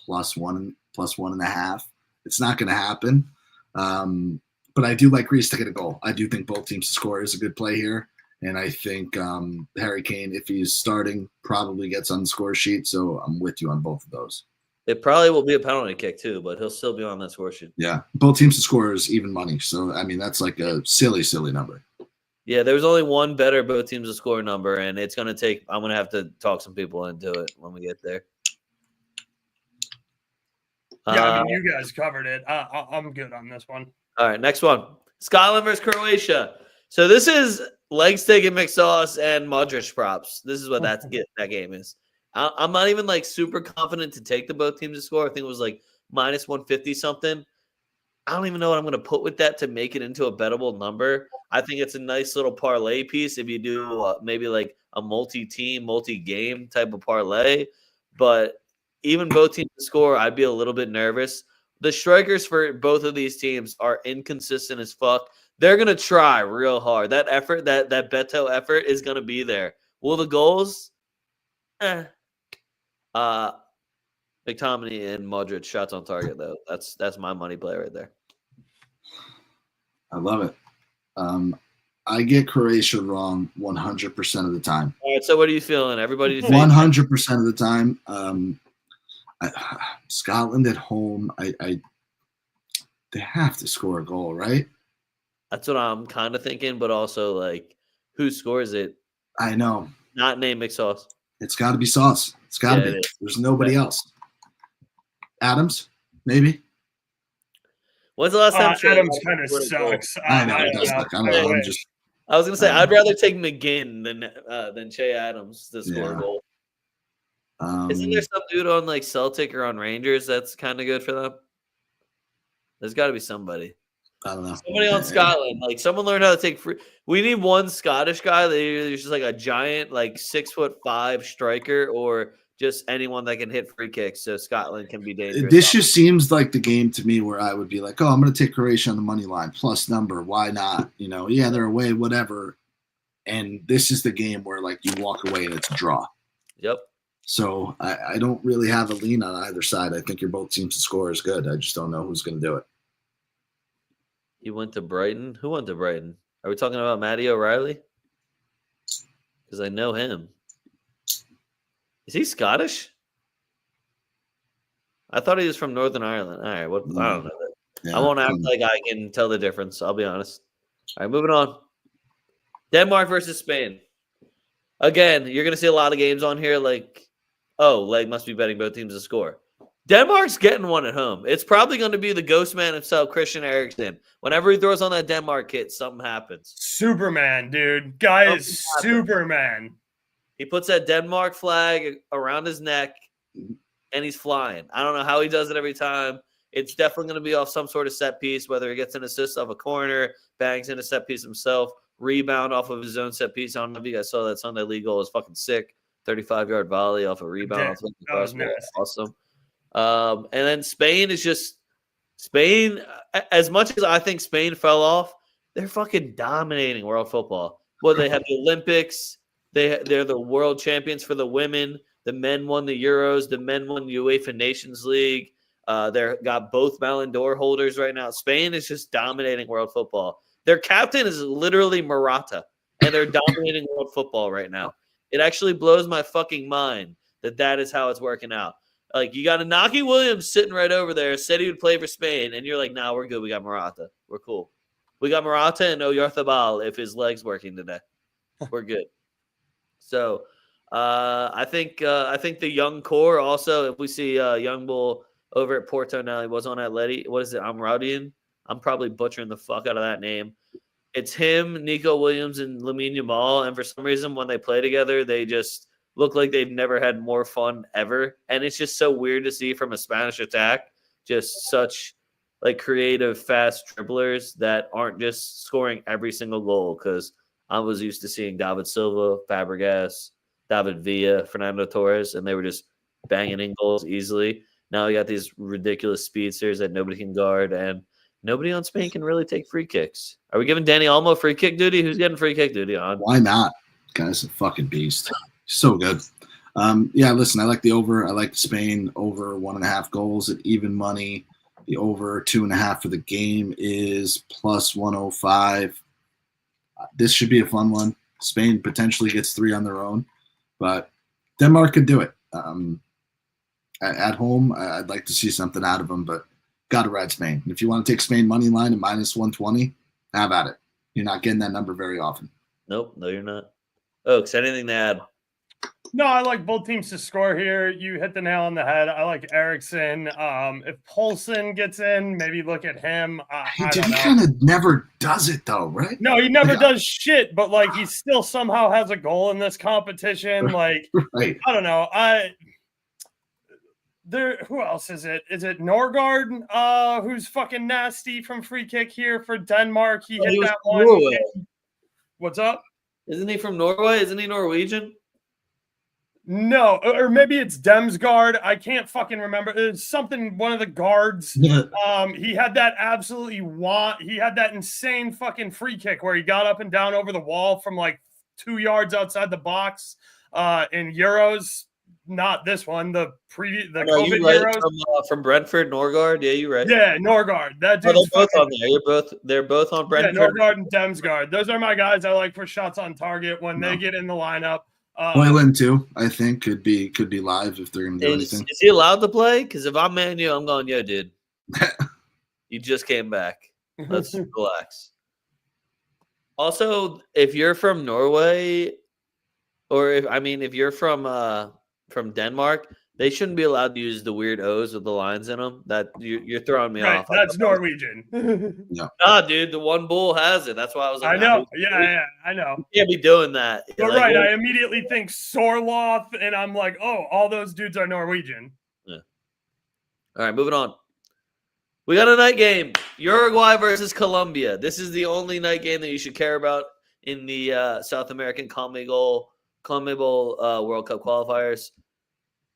plus 1.5. It's not going to happen. But I do like Greece to get a goal. I do think both teams to score is a good play here. And I think Harry Kane, if he's starting, probably gets on the score sheet. So I'm with you on both of those.
It probably will be a penalty kick too, but he'll still be on that score sheet.
Yeah, both teams to score is even money. So, I mean, that's like a silly, silly number.
Yeah, there's only one better both teams to score number, and it's going to take – I'm going to have to talk some people into it when we get there.
Yeah, I mean, you guys covered it. I'm good on this one.
All right, next one. Scotland versus Croatia. So this is leg steak and mixed sauce and Modric props. This is what that game is. I'm not even like super confident to take the both teams to score. I think it was like minus 150 something. I don't even know what I'm going to put with that to make it into a bettable number. I think it's a nice little parlay piece if you do maybe like a multi-team, multi-game type of parlay. But even both teams to score, I'd be a little bit nervous. The strikers for both of these teams are inconsistent as fuck. They're going to try real hard. That effort, that Beto effort is going to be there. Will the goals? McTominay and Modric shots on target, though. That's my money play right there.
I love it. I get Croatia wrong 100% of the time.
All right, so what are you feeling? Everybody
100% of the time. Scotland at home, they have to score a goal, right?
That's what I'm kind of thinking, but also like who scores it?
I know.
Not named McSauce.
It's got to be Sauce. It's got to be. There's nobody else. Adams, maybe.
When's the last time
Adams kind of sucks.
I know.
I was gonna say I'd rather take McGinn than Che Adams to score a goal. Isn't there some dude on like Celtic or on Rangers that's kind of good for them? There's got to be somebody.
I don't know.
Somebody on Scotland, like someone learned how to take free. We need one Scottish guy that is just like a giant, like 6'5" striker, or just anyone that can hit free kicks, so Scotland can be dangerous.
This just seems like the game to me where I would be like, oh, I'm going to take Croatia on the money line plus number. Why not? You know, yeah, they're away, whatever. And this is the game where like you walk away and it's a draw.
Yep.
So I don't really have a lean on either side. I think your both teams to score is good. I just don't know who's going to do it.
You went to Brighton? Who went to Brighton? Are we talking about Matty O'Reilly? Because I know him. Is he Scottish? I thought he was from Northern Ireland. All right, I don't know that. Yeah, I won't act like I can tell the difference. I'll be honest. All right, moving on. Denmark versus Spain. Again, you're going to see a lot of games on here like, oh, Leg must be betting both teams to score. Denmark's getting one at home. It's probably going to be the ghost man himself, Christian Eriksen. Whenever he throws on that Denmark kit, something happens.
Superman, dude. Guy is Superman.
He puts that Denmark flag around his neck, and he's flying. I don't know how he does it every time. It's definitely going to be off some sort of set piece, whether he gets an assist off a corner, bangs in a set piece himself, rebound off of his own set piece. I don't know if you guys saw that Sunday league goal. It was fucking sick. 35-yard volley off a rebound.
That was nice.
Awesome. And then Spain is just Spain. As much as I think Spain fell off, they're fucking dominating world football. Well, they have the Olympics. They're the world champions for the women. The men won the Euros. The men won the UEFA Nations League. They're got both Ballon d'Or holders right now. Spain is just dominating world football. Their captain is literally Morata, and they're dominating world football right now. It actually blows my fucking mind that is how it's working out. Like, you got Inaki Williams sitting right over there, said he would play for Spain, and you're like, nah, we're good. We got Morata. We're cool. We got Morata and Oyarzabal if his leg's working today. We're good. So I think the young core also, if we see young bull over at Porto now, he was on Atleti. What is it? Amradian? I'm probably butchering the fuck out of that name. It's him, Nico Williams, and Lamine Yamal. And for some reason, when they play together, they just look like they've never had more fun ever. And it's just so weird to see from a Spanish attack, just such like creative, fast dribblers that aren't just scoring every single goal. Because I was used to seeing David Silva, Fabregas, David Villa, Fernando Torres, and they were just banging in goals easily. Now we got these ridiculous speedsters that nobody can guard, and nobody on Spain can really take free kicks. Are we giving Dani Olmo free kick duty? Who's getting free kick duty on?
Why not? Guy's a fucking beast. So good. Yeah, listen, I like the over. I like Spain over 1.5 goals at even money. The over 2.5 for the game is plus 105. This should be a fun one. Spain potentially gets 3 on their own, but Denmark could do it. At home, I'd like to see something out of them, but got to ride Spain. If you want to take Spain money line at minus 120, have at it. You're not getting that number very often.
Nope, no, you're not. Oaks, anything to add?
No, I like both teams to score here. You hit the nail on the head. I like Eriksson. If Poulsen gets in, maybe look at him.
He kind of never does it, though, right?
No, he never does shit, but, like, he still somehow has a goal in this competition. Like,
right.
I don't know. Who else is it? Is it Norgard, who's fucking nasty from free kick here for Denmark? He hit that one.
Norway.
What's up?
Isn't he from Norway? Isn't he Norwegian?
No, or maybe it's Demsgaard. I can't fucking remember. It's something, one of the guards.
Yeah.
He had that he had that insane fucking free kick where he got up and down over the wall from like 2 yards outside the box in Euros. Not this one, the COVID Euros.
From Brentford, Norgard. Yeah, you're right.
Yeah, Norgard. That dude's
they're both on there. They're both on Brentford.
Yeah, Norgard and Demsgaard. Those are my guys I like for shots on target when they get in the lineup.
Boylan too, I think could be live if they're going to do anything.
Is he allowed to play? Because if I'm Man U, I'm going, yo, dude. You just came back. Let's relax. Also, if you're from Norway, or if you're from Denmark, they shouldn't be allowed to use the weird O's with the lines in them. That you're throwing me off.
That's Norwegian.
No.
Nah, dude, the one bull has it. That's why I was like,
I know. Yeah, I know.
You can't be doing that.
But like, I immediately think Sorloth, and I'm like, oh, all those dudes are Norwegian.
Yeah. All right, moving on. We got a night game. Uruguay versus Colombia. This is the only night game that you should care about in the South American CONMEBOL World Cup qualifiers.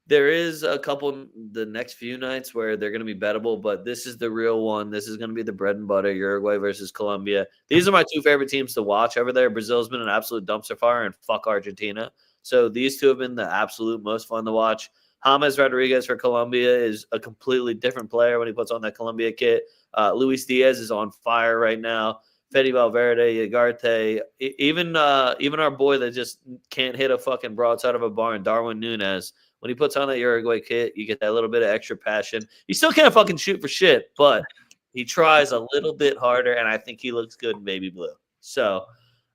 There is a couple the next few nights where they're going to be bettable, but this is the real one. This is going to be the bread and butter, Uruguay versus Colombia. These are my 2 favorite teams to watch over there. Brazil's been an absolute dumpster fire, and fuck Argentina. So these 2 have been the absolute most fun to watch. James Rodriguez for Colombia is a completely different player when he puts on that Colombia kit. Luis Diaz is on fire right now. Fede Valverde, Ugarte, even our boy that just can't hit a fucking broadside of a barn, Darwin Núñez. When he puts on that Uruguay kit, you get that little bit of extra passion. He still can't fucking shoot for shit, but he tries a little bit harder, and I think he looks good in baby blue. So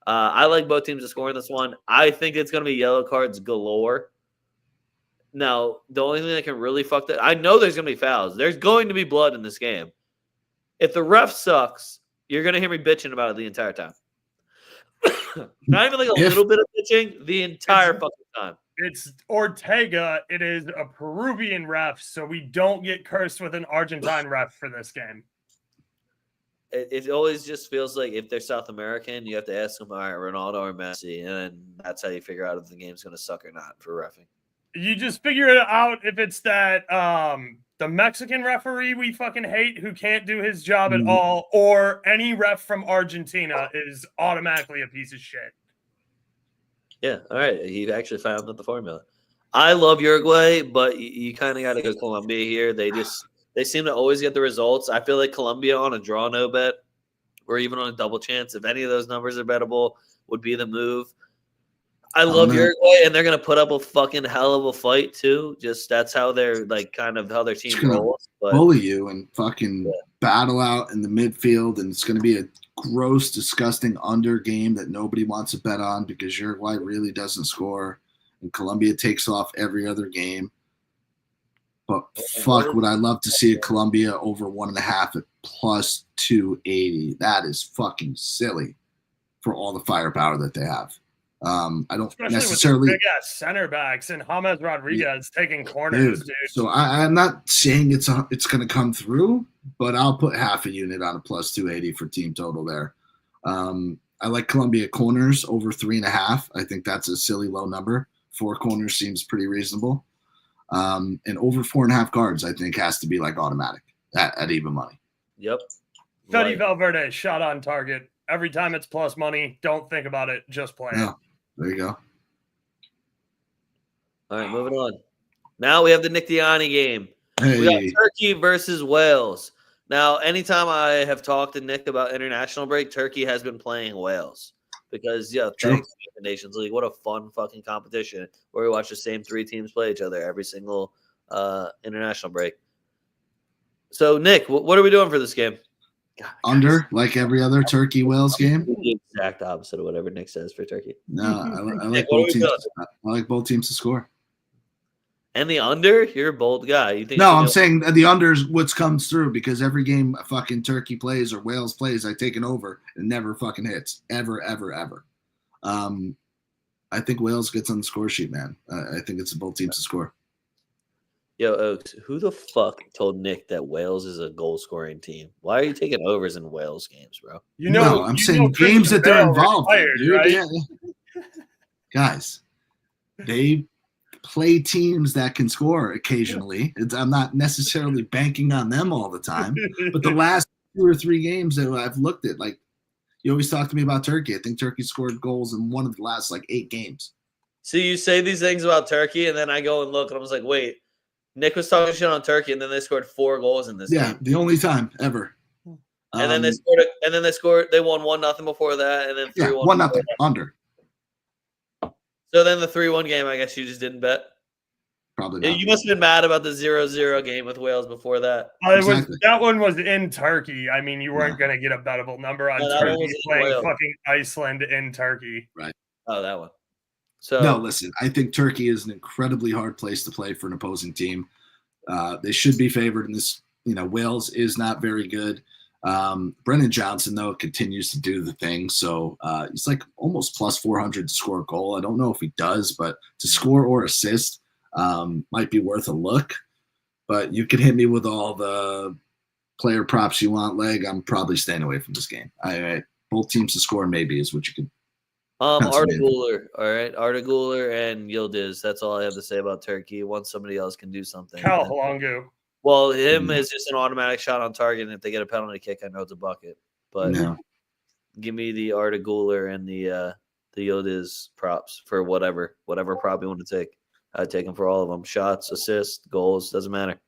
I like both teams to score in this one. I think it's going to be yellow cards galore. Now, the only thing that can really fuck that, I know there's going to be fouls. There's going to be blood in this game. If the ref sucks, you're going to hear me bitching about it the entire time. Not even like a little bit of pitching, the entire fucking time.
It's Ortega. It is a Peruvian ref, so we don't get cursed with an Argentine ref for this game.
It always just feels like if they're South American, you have to ask them, all right, Ronaldo or Messi, and then that's how you figure out if the game's going to suck or not for reffing.
You just figure it out if it's that the Mexican referee we fucking hate who can't do his job at all, or any ref from Argentina is automatically a piece of shit.
Yeah, all right. He actually found the formula. I love Uruguay, but you kind of got to go Colombia here. They seem to always get the results. I feel like Colombia on a draw no bet or even on a double chance, if any of those numbers are bettable, would be the move. I love Uruguay, and they're going to put up a fucking hell of a fight, too. Just that's how they're, like, kind of how their team rolls. But
bully you and fucking battle out in the midfield, and it's going to be a gross, disgusting under game that nobody wants to bet on because Uruguay really doesn't score, and Colombia takes off every other game. But fuck, would I love to see a Colombia over 1.5 at plus 280. That is fucking silly for all the firepower that they have. I don't
Especially
necessarily
with big ass center backs and James Rodriguez taking corners, dude.
So I'm not saying it's going to come through, but I'll put half a unit on a plus 280 for team total there. I like Colombia corners over 3.5. I think that's a silly low number. 4 corners seems pretty reasonable. And over 4.5 guards, I think has to be like automatic at even money.
Yep.
Fede Valverde shot on target. Every time it's plus money, don't think about it. Just play it.
There you go.
All right, moving on. Now we have the Nick Dianni game.
Hey.
We got Turkey versus Wales. Now, anytime I have talked to Nick about international break, Turkey has been playing Wales. Because, thanks to the Nations League. What a fun fucking competition where we watch the same 3 teams play each other every single international break. So, Nick, what are we doing for this game?
God, under, like every other Turkey-Wales game?
The exact opposite of whatever Nick says for Turkey.
No, I like both teams. I like both teams to score.
And the under? You're a bold guy. You think?
No, I'm saying the under is what comes through because every game fucking Turkey plays or Wales plays, I take an over and never fucking hits. Ever, ever, ever. I think Wales gets on the score sheet, man. I think it's both teams to score.
Yo, Oaks, who the fuck told Nick that Wales is a goal-scoring team? Why are you taking overs in Wales games, bro?
I'm saying games that they're involved in, dude. Right? Yeah. Guys, they play teams that can score occasionally. I'm not necessarily banking on them all the time, but the last 2 or 3 games that I've looked at, like, you always talk to me about Turkey. I think Turkey scored goals in one of the last, 8 games.
So you say these things about Turkey, and then I go and look, and I was like, wait, Nick was talking shit on Turkey, and then they scored 4 goals in this game.
Yeah, the only time ever.
And then they scored. And then they scored. They won 1-0 before that, and then 3-1.
1-0 under.
So then the 3-1 game, I guess you just didn't bet.
Probably not.
You must have been mad about the 0-0 game with Wales before that.
That one was in Turkey. I mean, you weren't going to get a bettable number on Turkey playing fucking Iceland in Turkey.
Right.
Oh, that one. So
no, listen, I think Turkey is an incredibly hard place to play for an opposing team. They should be favored in this. Wales is not very good. Brennan Johnson, though, continues to do the thing. So he's like almost plus 400 to score a goal. I don't know if he does, but to score or assist might be worth a look. But you can hit me with all the player props you want, Leg. I'm probably staying away from this game. Both teams to score maybe is what you could.
Arda Güler, all right. Arda Güler and Yildiz. That's all I have to say about Turkey. Once somebody else can do something.
Cal Halangu.
Well, him is just an automatic shot on target, and if they get a penalty kick, I know it's a bucket. But give me the Arda Güler and the Yildiz props for whatever prop you want to take. I'd take them for all of them. Shots, assists, goals, doesn't matter.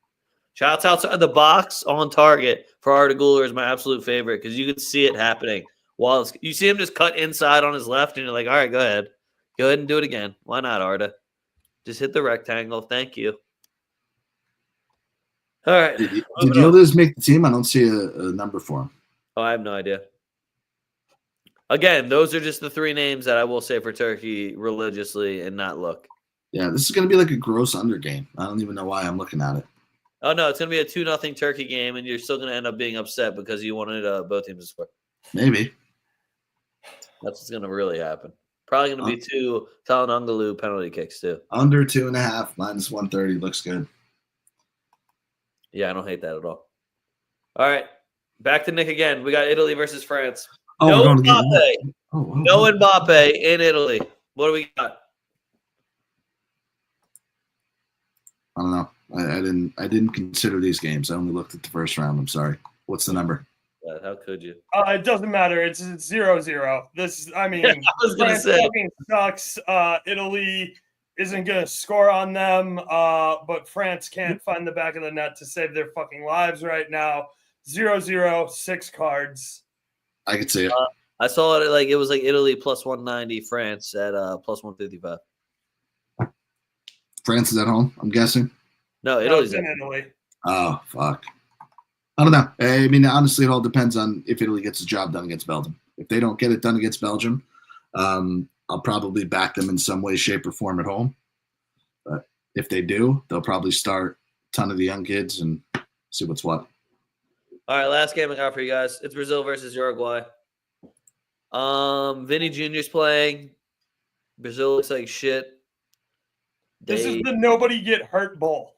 Shots outside the box on target for Arda Güler is my absolute favorite because you can see it happening. While you see him just cut inside on his left, and you're like, all right, go ahead. Go ahead and do it again. Why not, Arda? Just hit the rectangle. Thank you. All right.
Did Yildiz make the team? I don't see a number for him.
Oh, I have no idea. Again, those are just the 3 names that I will say for Turkey religiously and not look.
Yeah, this is going to be like a gross under game. I don't even know why I'm looking at it.
Oh, no, it's going to be a 2-0 Turkey game, and you're still going to end up being upset because you wanted both teams to score.
Maybe.
That's what's going to really happen. Probably going to be 2 Talanoğlu penalty kicks, too.
Under 2.5, minus 130 looks good.
Yeah, I don't hate that at all. All right. Back to Nick again. We got Italy versus France.
Oh,
no
we're going to
Mbappe. No Mbappe in Italy. What do we got?
I don't know. I didn't consider these games. I only looked at the first round. I'm sorry. What's the number?
How could you?
It doesn't matter. It's 0-0. I mean,
I was gonna
France
say
fucking sucks. Italy isn't gonna score on them. But France can't find the back of the net to save their fucking lives right now. 0-0, 6 cards.
I could see it.
I saw it like it was like Italy plus 190, France at plus 155.
France is at home, I'm guessing.
No, Italy's
in Italy.
Oh, fuck. I don't know. I mean, honestly, it all depends on if Italy gets the job done against Belgium. If they don't get it done against Belgium, I'll probably back them in some way, shape, or form at home. But if they do, they'll probably start a ton of the young kids and see what's what.
All right, last game I got for you guys. It's Brazil versus Uruguay. Vinny Jr.'s playing. Brazil looks like shit.
This is the nobody get hurt bowl.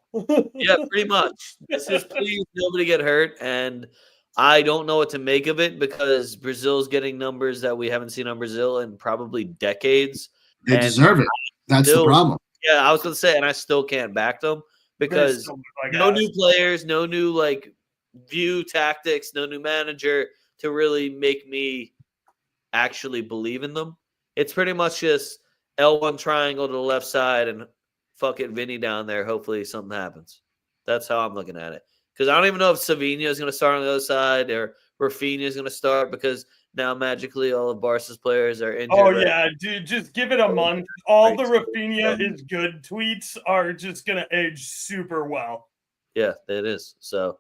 Yeah, pretty much. This is please nobody get hurt, and I don't know what to make of it because Brazil's getting numbers that we haven't seen on Brazil in probably decades.
They deserve it. That's the problem.
Yeah, I was going to say, and I still can't back them because no new players, no new view tactics, no new manager to really make me actually believe in them. It's pretty much just L1 triangle to the left side and fuck it, Vinny down there. Hopefully something happens. That's how I'm looking at it. Because I don't even know if Savinho is going to start on the other side or Rafinha is going to start because now magically all of Barca's players are injured.
Oh, yeah, dude, just give it a month. All the Rafinha is good tweets are just going to age super well.
Yeah, it is. So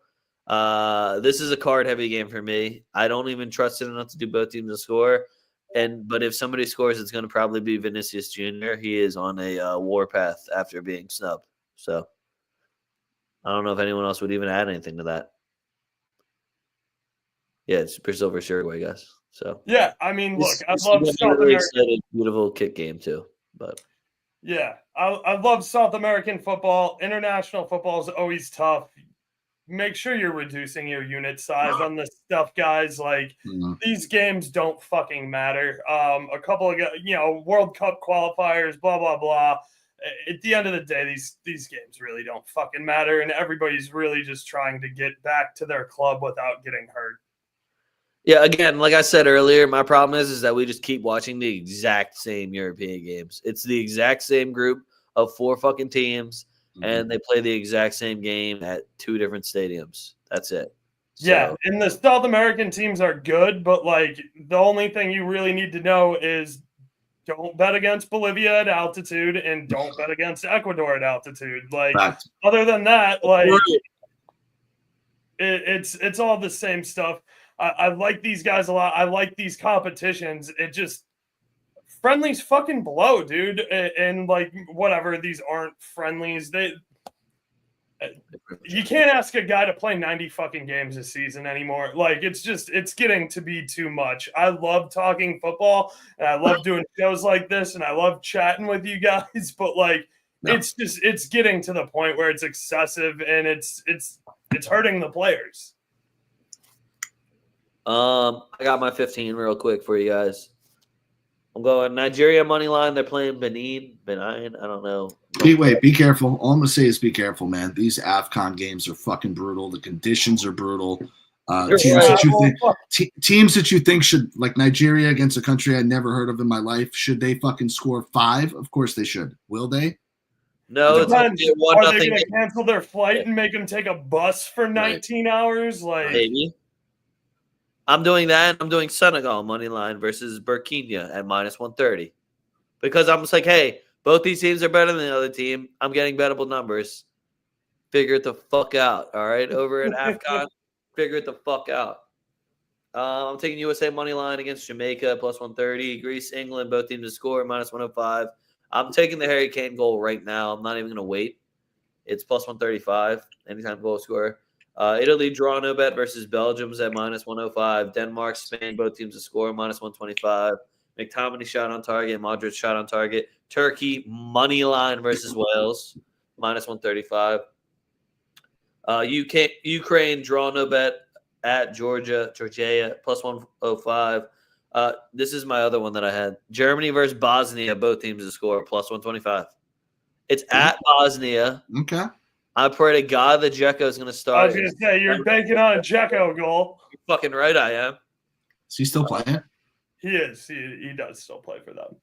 this is a card-heavy game for me. I don't even trust it enough to do both teams to score. But if somebody scores, it's going to probably be Vinicius Jr. He is on a warpath after being snubbed. So I don't know if anyone else would even add anything to that. Yeah, it's Brazil versus Uruguay, guys. So
yeah, I mean, look, I love South American.
Beautiful kick game too, but
yeah, I love South American football. International football is always tough. Make sure you're reducing your unit size on this stuff, guys. These games don't fucking matter. A couple of World Cup qualifiers, blah blah blah. At the end of the day, these games really don't fucking matter, and everybody's really just trying to get back to their club without getting hurt.
Yeah, again, like I said earlier, my problem is that we just keep watching the exact same European games. It's the exact same group of 4 fucking teams. And they play the exact same game at 2 different stadiums. That's it.
Yeah, and the South American teams are good, but the only thing you really need to know is don't bet against Bolivia at altitude and don't bet against Ecuador at altitude. Other than that, it's all the same stuff. I like these guys a lot. I like these competitions. It just friendlies fucking blow, dude. And whatever, these aren't friendlies. You can't ask a guy to play 90 fucking games a season anymore. It's getting to be too much. I love talking football and I love doing shows like this and I love chatting with you guys, but it's getting to the point where it's excessive and it's hurting the players.
I got my 15 real quick for you guys. I'm going Nigeria money line. They're playing Benin. I don't know.
Be careful. All I'm gonna say is be careful, man. These AFCON games are fucking brutal. The conditions are brutal. Teams that you think should, like Nigeria against a country I never heard of in my life, should they fucking score 5? Of course they should. Will they?
No.
Are they going to cancel their flight and make them take a bus for 19 hours?
Maybe. I'm doing that. I'm doing Senegal money line versus Burkina at minus 130 because I'm just hey, both these teams are better than the other team. I'm getting bettable numbers. Figure it the fuck out. All right, over at AFCON, figure it the fuck out. I'm taking USA money line against Jamaica plus 130. Greece, England, both teams to score minus 105. I'm taking the Harry Kane goal right now. I'm not even gonna wait. It's plus 135. Anytime goal scorer. Italy draw no bet versus Belgium's at minus 105. Denmark, Spain, both teams to score minus 125. McTominay shot on target. Modric shot on target. Turkey money line versus Wales, -135. Ukraine draw no bet at Georgia +105. This is my other one that I had. Germany versus Bosnia, both teams to score +125. It's at Bosnia.
Okay.
I pray to God that Dzeko is going to start.
I was going to say, you're banking on a Dzeko goal.
You're fucking right, I am.
Is he still playing?
He is. He does still play for them.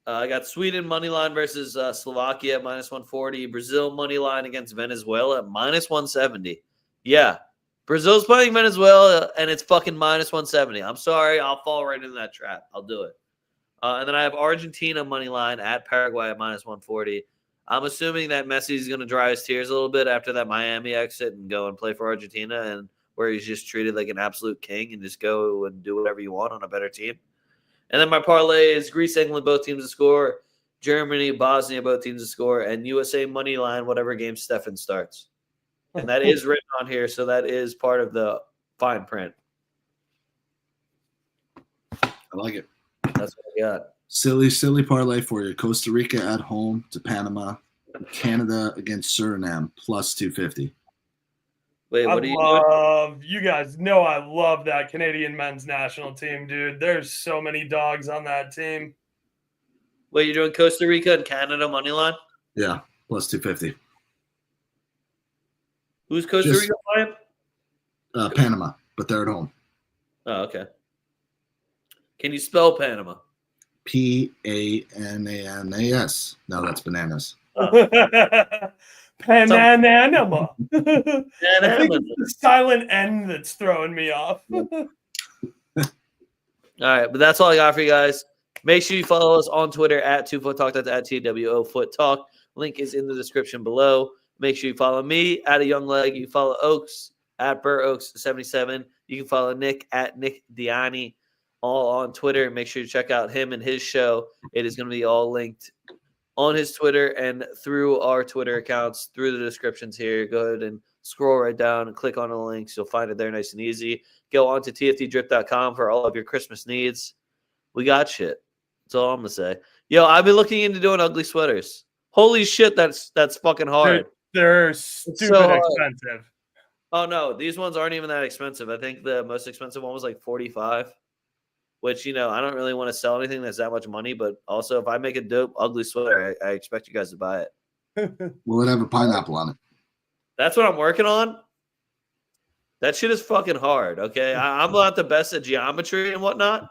I got Sweden money line versus Slovakia at -140. Brazil money line against Venezuela at -170. Yeah, Brazil's playing Venezuela, and it's fucking -170. I'm sorry. I'll fall right into that trap. I'll do it. And then I have Argentina money line at Paraguay at -140. I'm assuming that Messi's going to dry his tears a little bit after that Miami exit and go and play for Argentina, and where he's just treated like an absolute king and just go and do whatever you want on a better team. And then my parlay is Greece, England, both teams to score, Germany, Bosnia, both teams to score, and USA money line, whatever game Stefan starts. And that is written on here, so that is part of the fine print.
I like it.
That's what I got.
Silly parlay for you. Costa Rica at home to Panama. Canada against Suriname +250.
Wait, what are you doing?
You guys know I love that Canadian men's national team, dude. There's so many dogs on that team.
Wait, you're doing Costa Rica and Canada money line?
Yeah, +250.
Who's Costa Rica playing?
Panama, but they're at home.
Oh, okay. Can you spell Panama?
Pananas. No, that's bananas.
Pananama. I think it's the silent N that's throwing me off.
All right, but that's all I got for you guys. Make sure you follow us on Twitter at TwoFootTalk. That's at TWOFootTalk. Link is in the description below. Make sure you follow me at A Young Leg. You follow Oaks at BurrOaks77. You can follow Nick at Nick Dianni, all on Twitter. Make sure you check out him and his show. It is going to be all linked on his Twitter and through our Twitter accounts, through the descriptions here. Go ahead and scroll right down and click on the links. You'll find it there nice and easy. Go on to tftdrip.com for all of your Christmas needs. We got shit. That's all I'm going to say. Yo, I've been looking into doing ugly sweaters. Holy shit, that's fucking hard.
They're stupid expensive.
Oh, no, these ones aren't even that expensive. I think the most expensive one was like $45. Which, I don't really want to sell anything that's that much money, but also if I make a dope, ugly sweater, I expect you guys to buy it.
Will it have a pineapple on it?
That's what I'm working on. That shit is fucking hard, okay? I'm not the best at geometry and whatnot,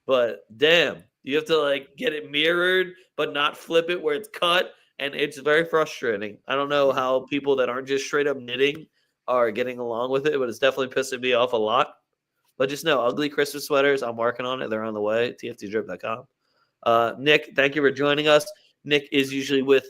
but damn, you have to, get it mirrored, but not flip it where it's cut, and it's very frustrating. I don't know how people that aren't just straight up knitting are getting along with it, but it's definitely pissing me off a lot. But just know, ugly Christmas sweaters, I'm working on it. They're on the way, tftdrip.com. Nick, thank you for joining us. Nick is usually with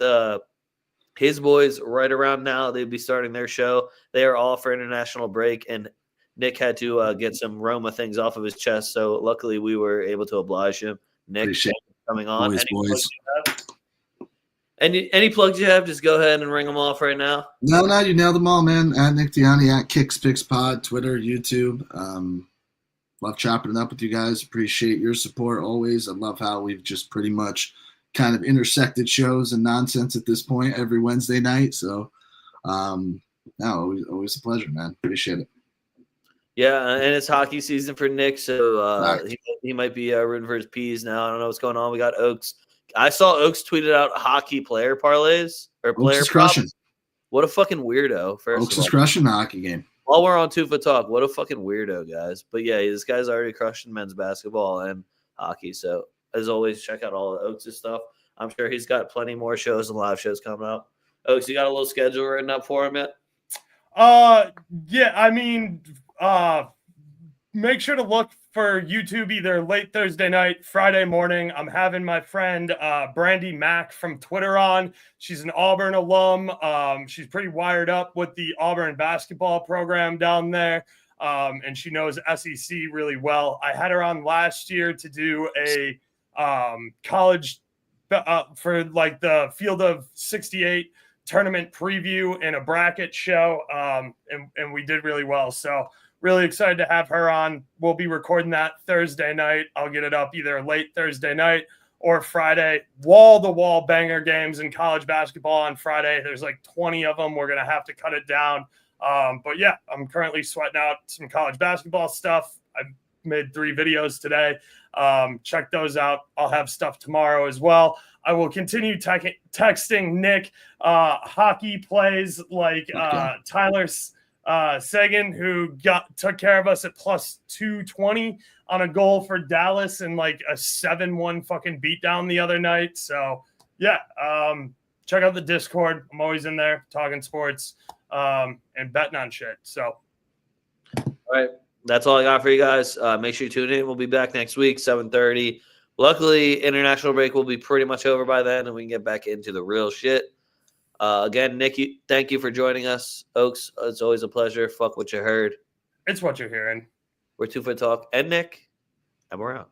his boys right around now. They'll be starting their show. They are all for international break, and Nick had to get some Roma things off of his chest, so luckily we were able to oblige him. Nick,
Appreciate
coming on.
Boys.
Any plugs you have, just go ahead and ring them off right now.
No, you nailed them all, man. At Nick Dianni, at KicksPicksPod, Twitter, YouTube. Love chopping it up with you guys. Appreciate your support always. I love how we've just pretty much kind of intersected shows and nonsense at this point every Wednesday night. So, always a pleasure, man. Appreciate it.
Yeah, and it's hockey season for Nick, so he might be rooting for his P's now. I don't know what's going on. We got Oaks. I saw Oaks tweeted out hockey player parlays or player props. What a fucking weirdo.
Oaks is crushing the hockey game.
While we're on 2FootTalk, what a fucking weirdo, guys. But yeah, this guy's already crushing men's basketball and hockey. So as always, check out all of Oaks' stuff. I'm sure he's got plenty more shows and live shows coming up. Oaks, you got a little schedule written up for him yet?
Yeah, I mean, make sure to look for YouTube either late Thursday night, Friday morning. I'm having my friend Brandy Mack from Twitter on. She's an Auburn alum. She's pretty wired up with the Auburn basketball program down there, and she knows SEC really well. I had her on last year to do a college for the Field of 68 tournament preview and a bracket show, and we did really well. So Really excited to have her on. We'll be recording that Thursday night. I'll get it up either late Thursday night or Friday. Wall-to-wall banger games in college basketball on Friday. There's like 20 of them. We're going to have to cut it down. But yeah, I'm currently sweating out some college basketball stuff. I made 3 videos today. Check those out. I'll have stuff tomorrow as well. I will continue texting Nick hockey plays like Tyler Seguin, who took care of us at plus 220 on a goal for Dallas and like a 7-1 fucking beatdown the other night. So yeah, check out the Discord. I'm always in there talking sports and betting on shit. So
all right, that's all I got for you guys. Make sure you tune in. We'll be back next week, 7:30. Luckily, international break will be pretty much over by then, and we can get back into the real shit. Again, Nick, thank you for joining us. Oaks, it's always a pleasure. Fuck what you heard.
it's what you're hearing.
We're 2FootTalk and Nick, and we're out.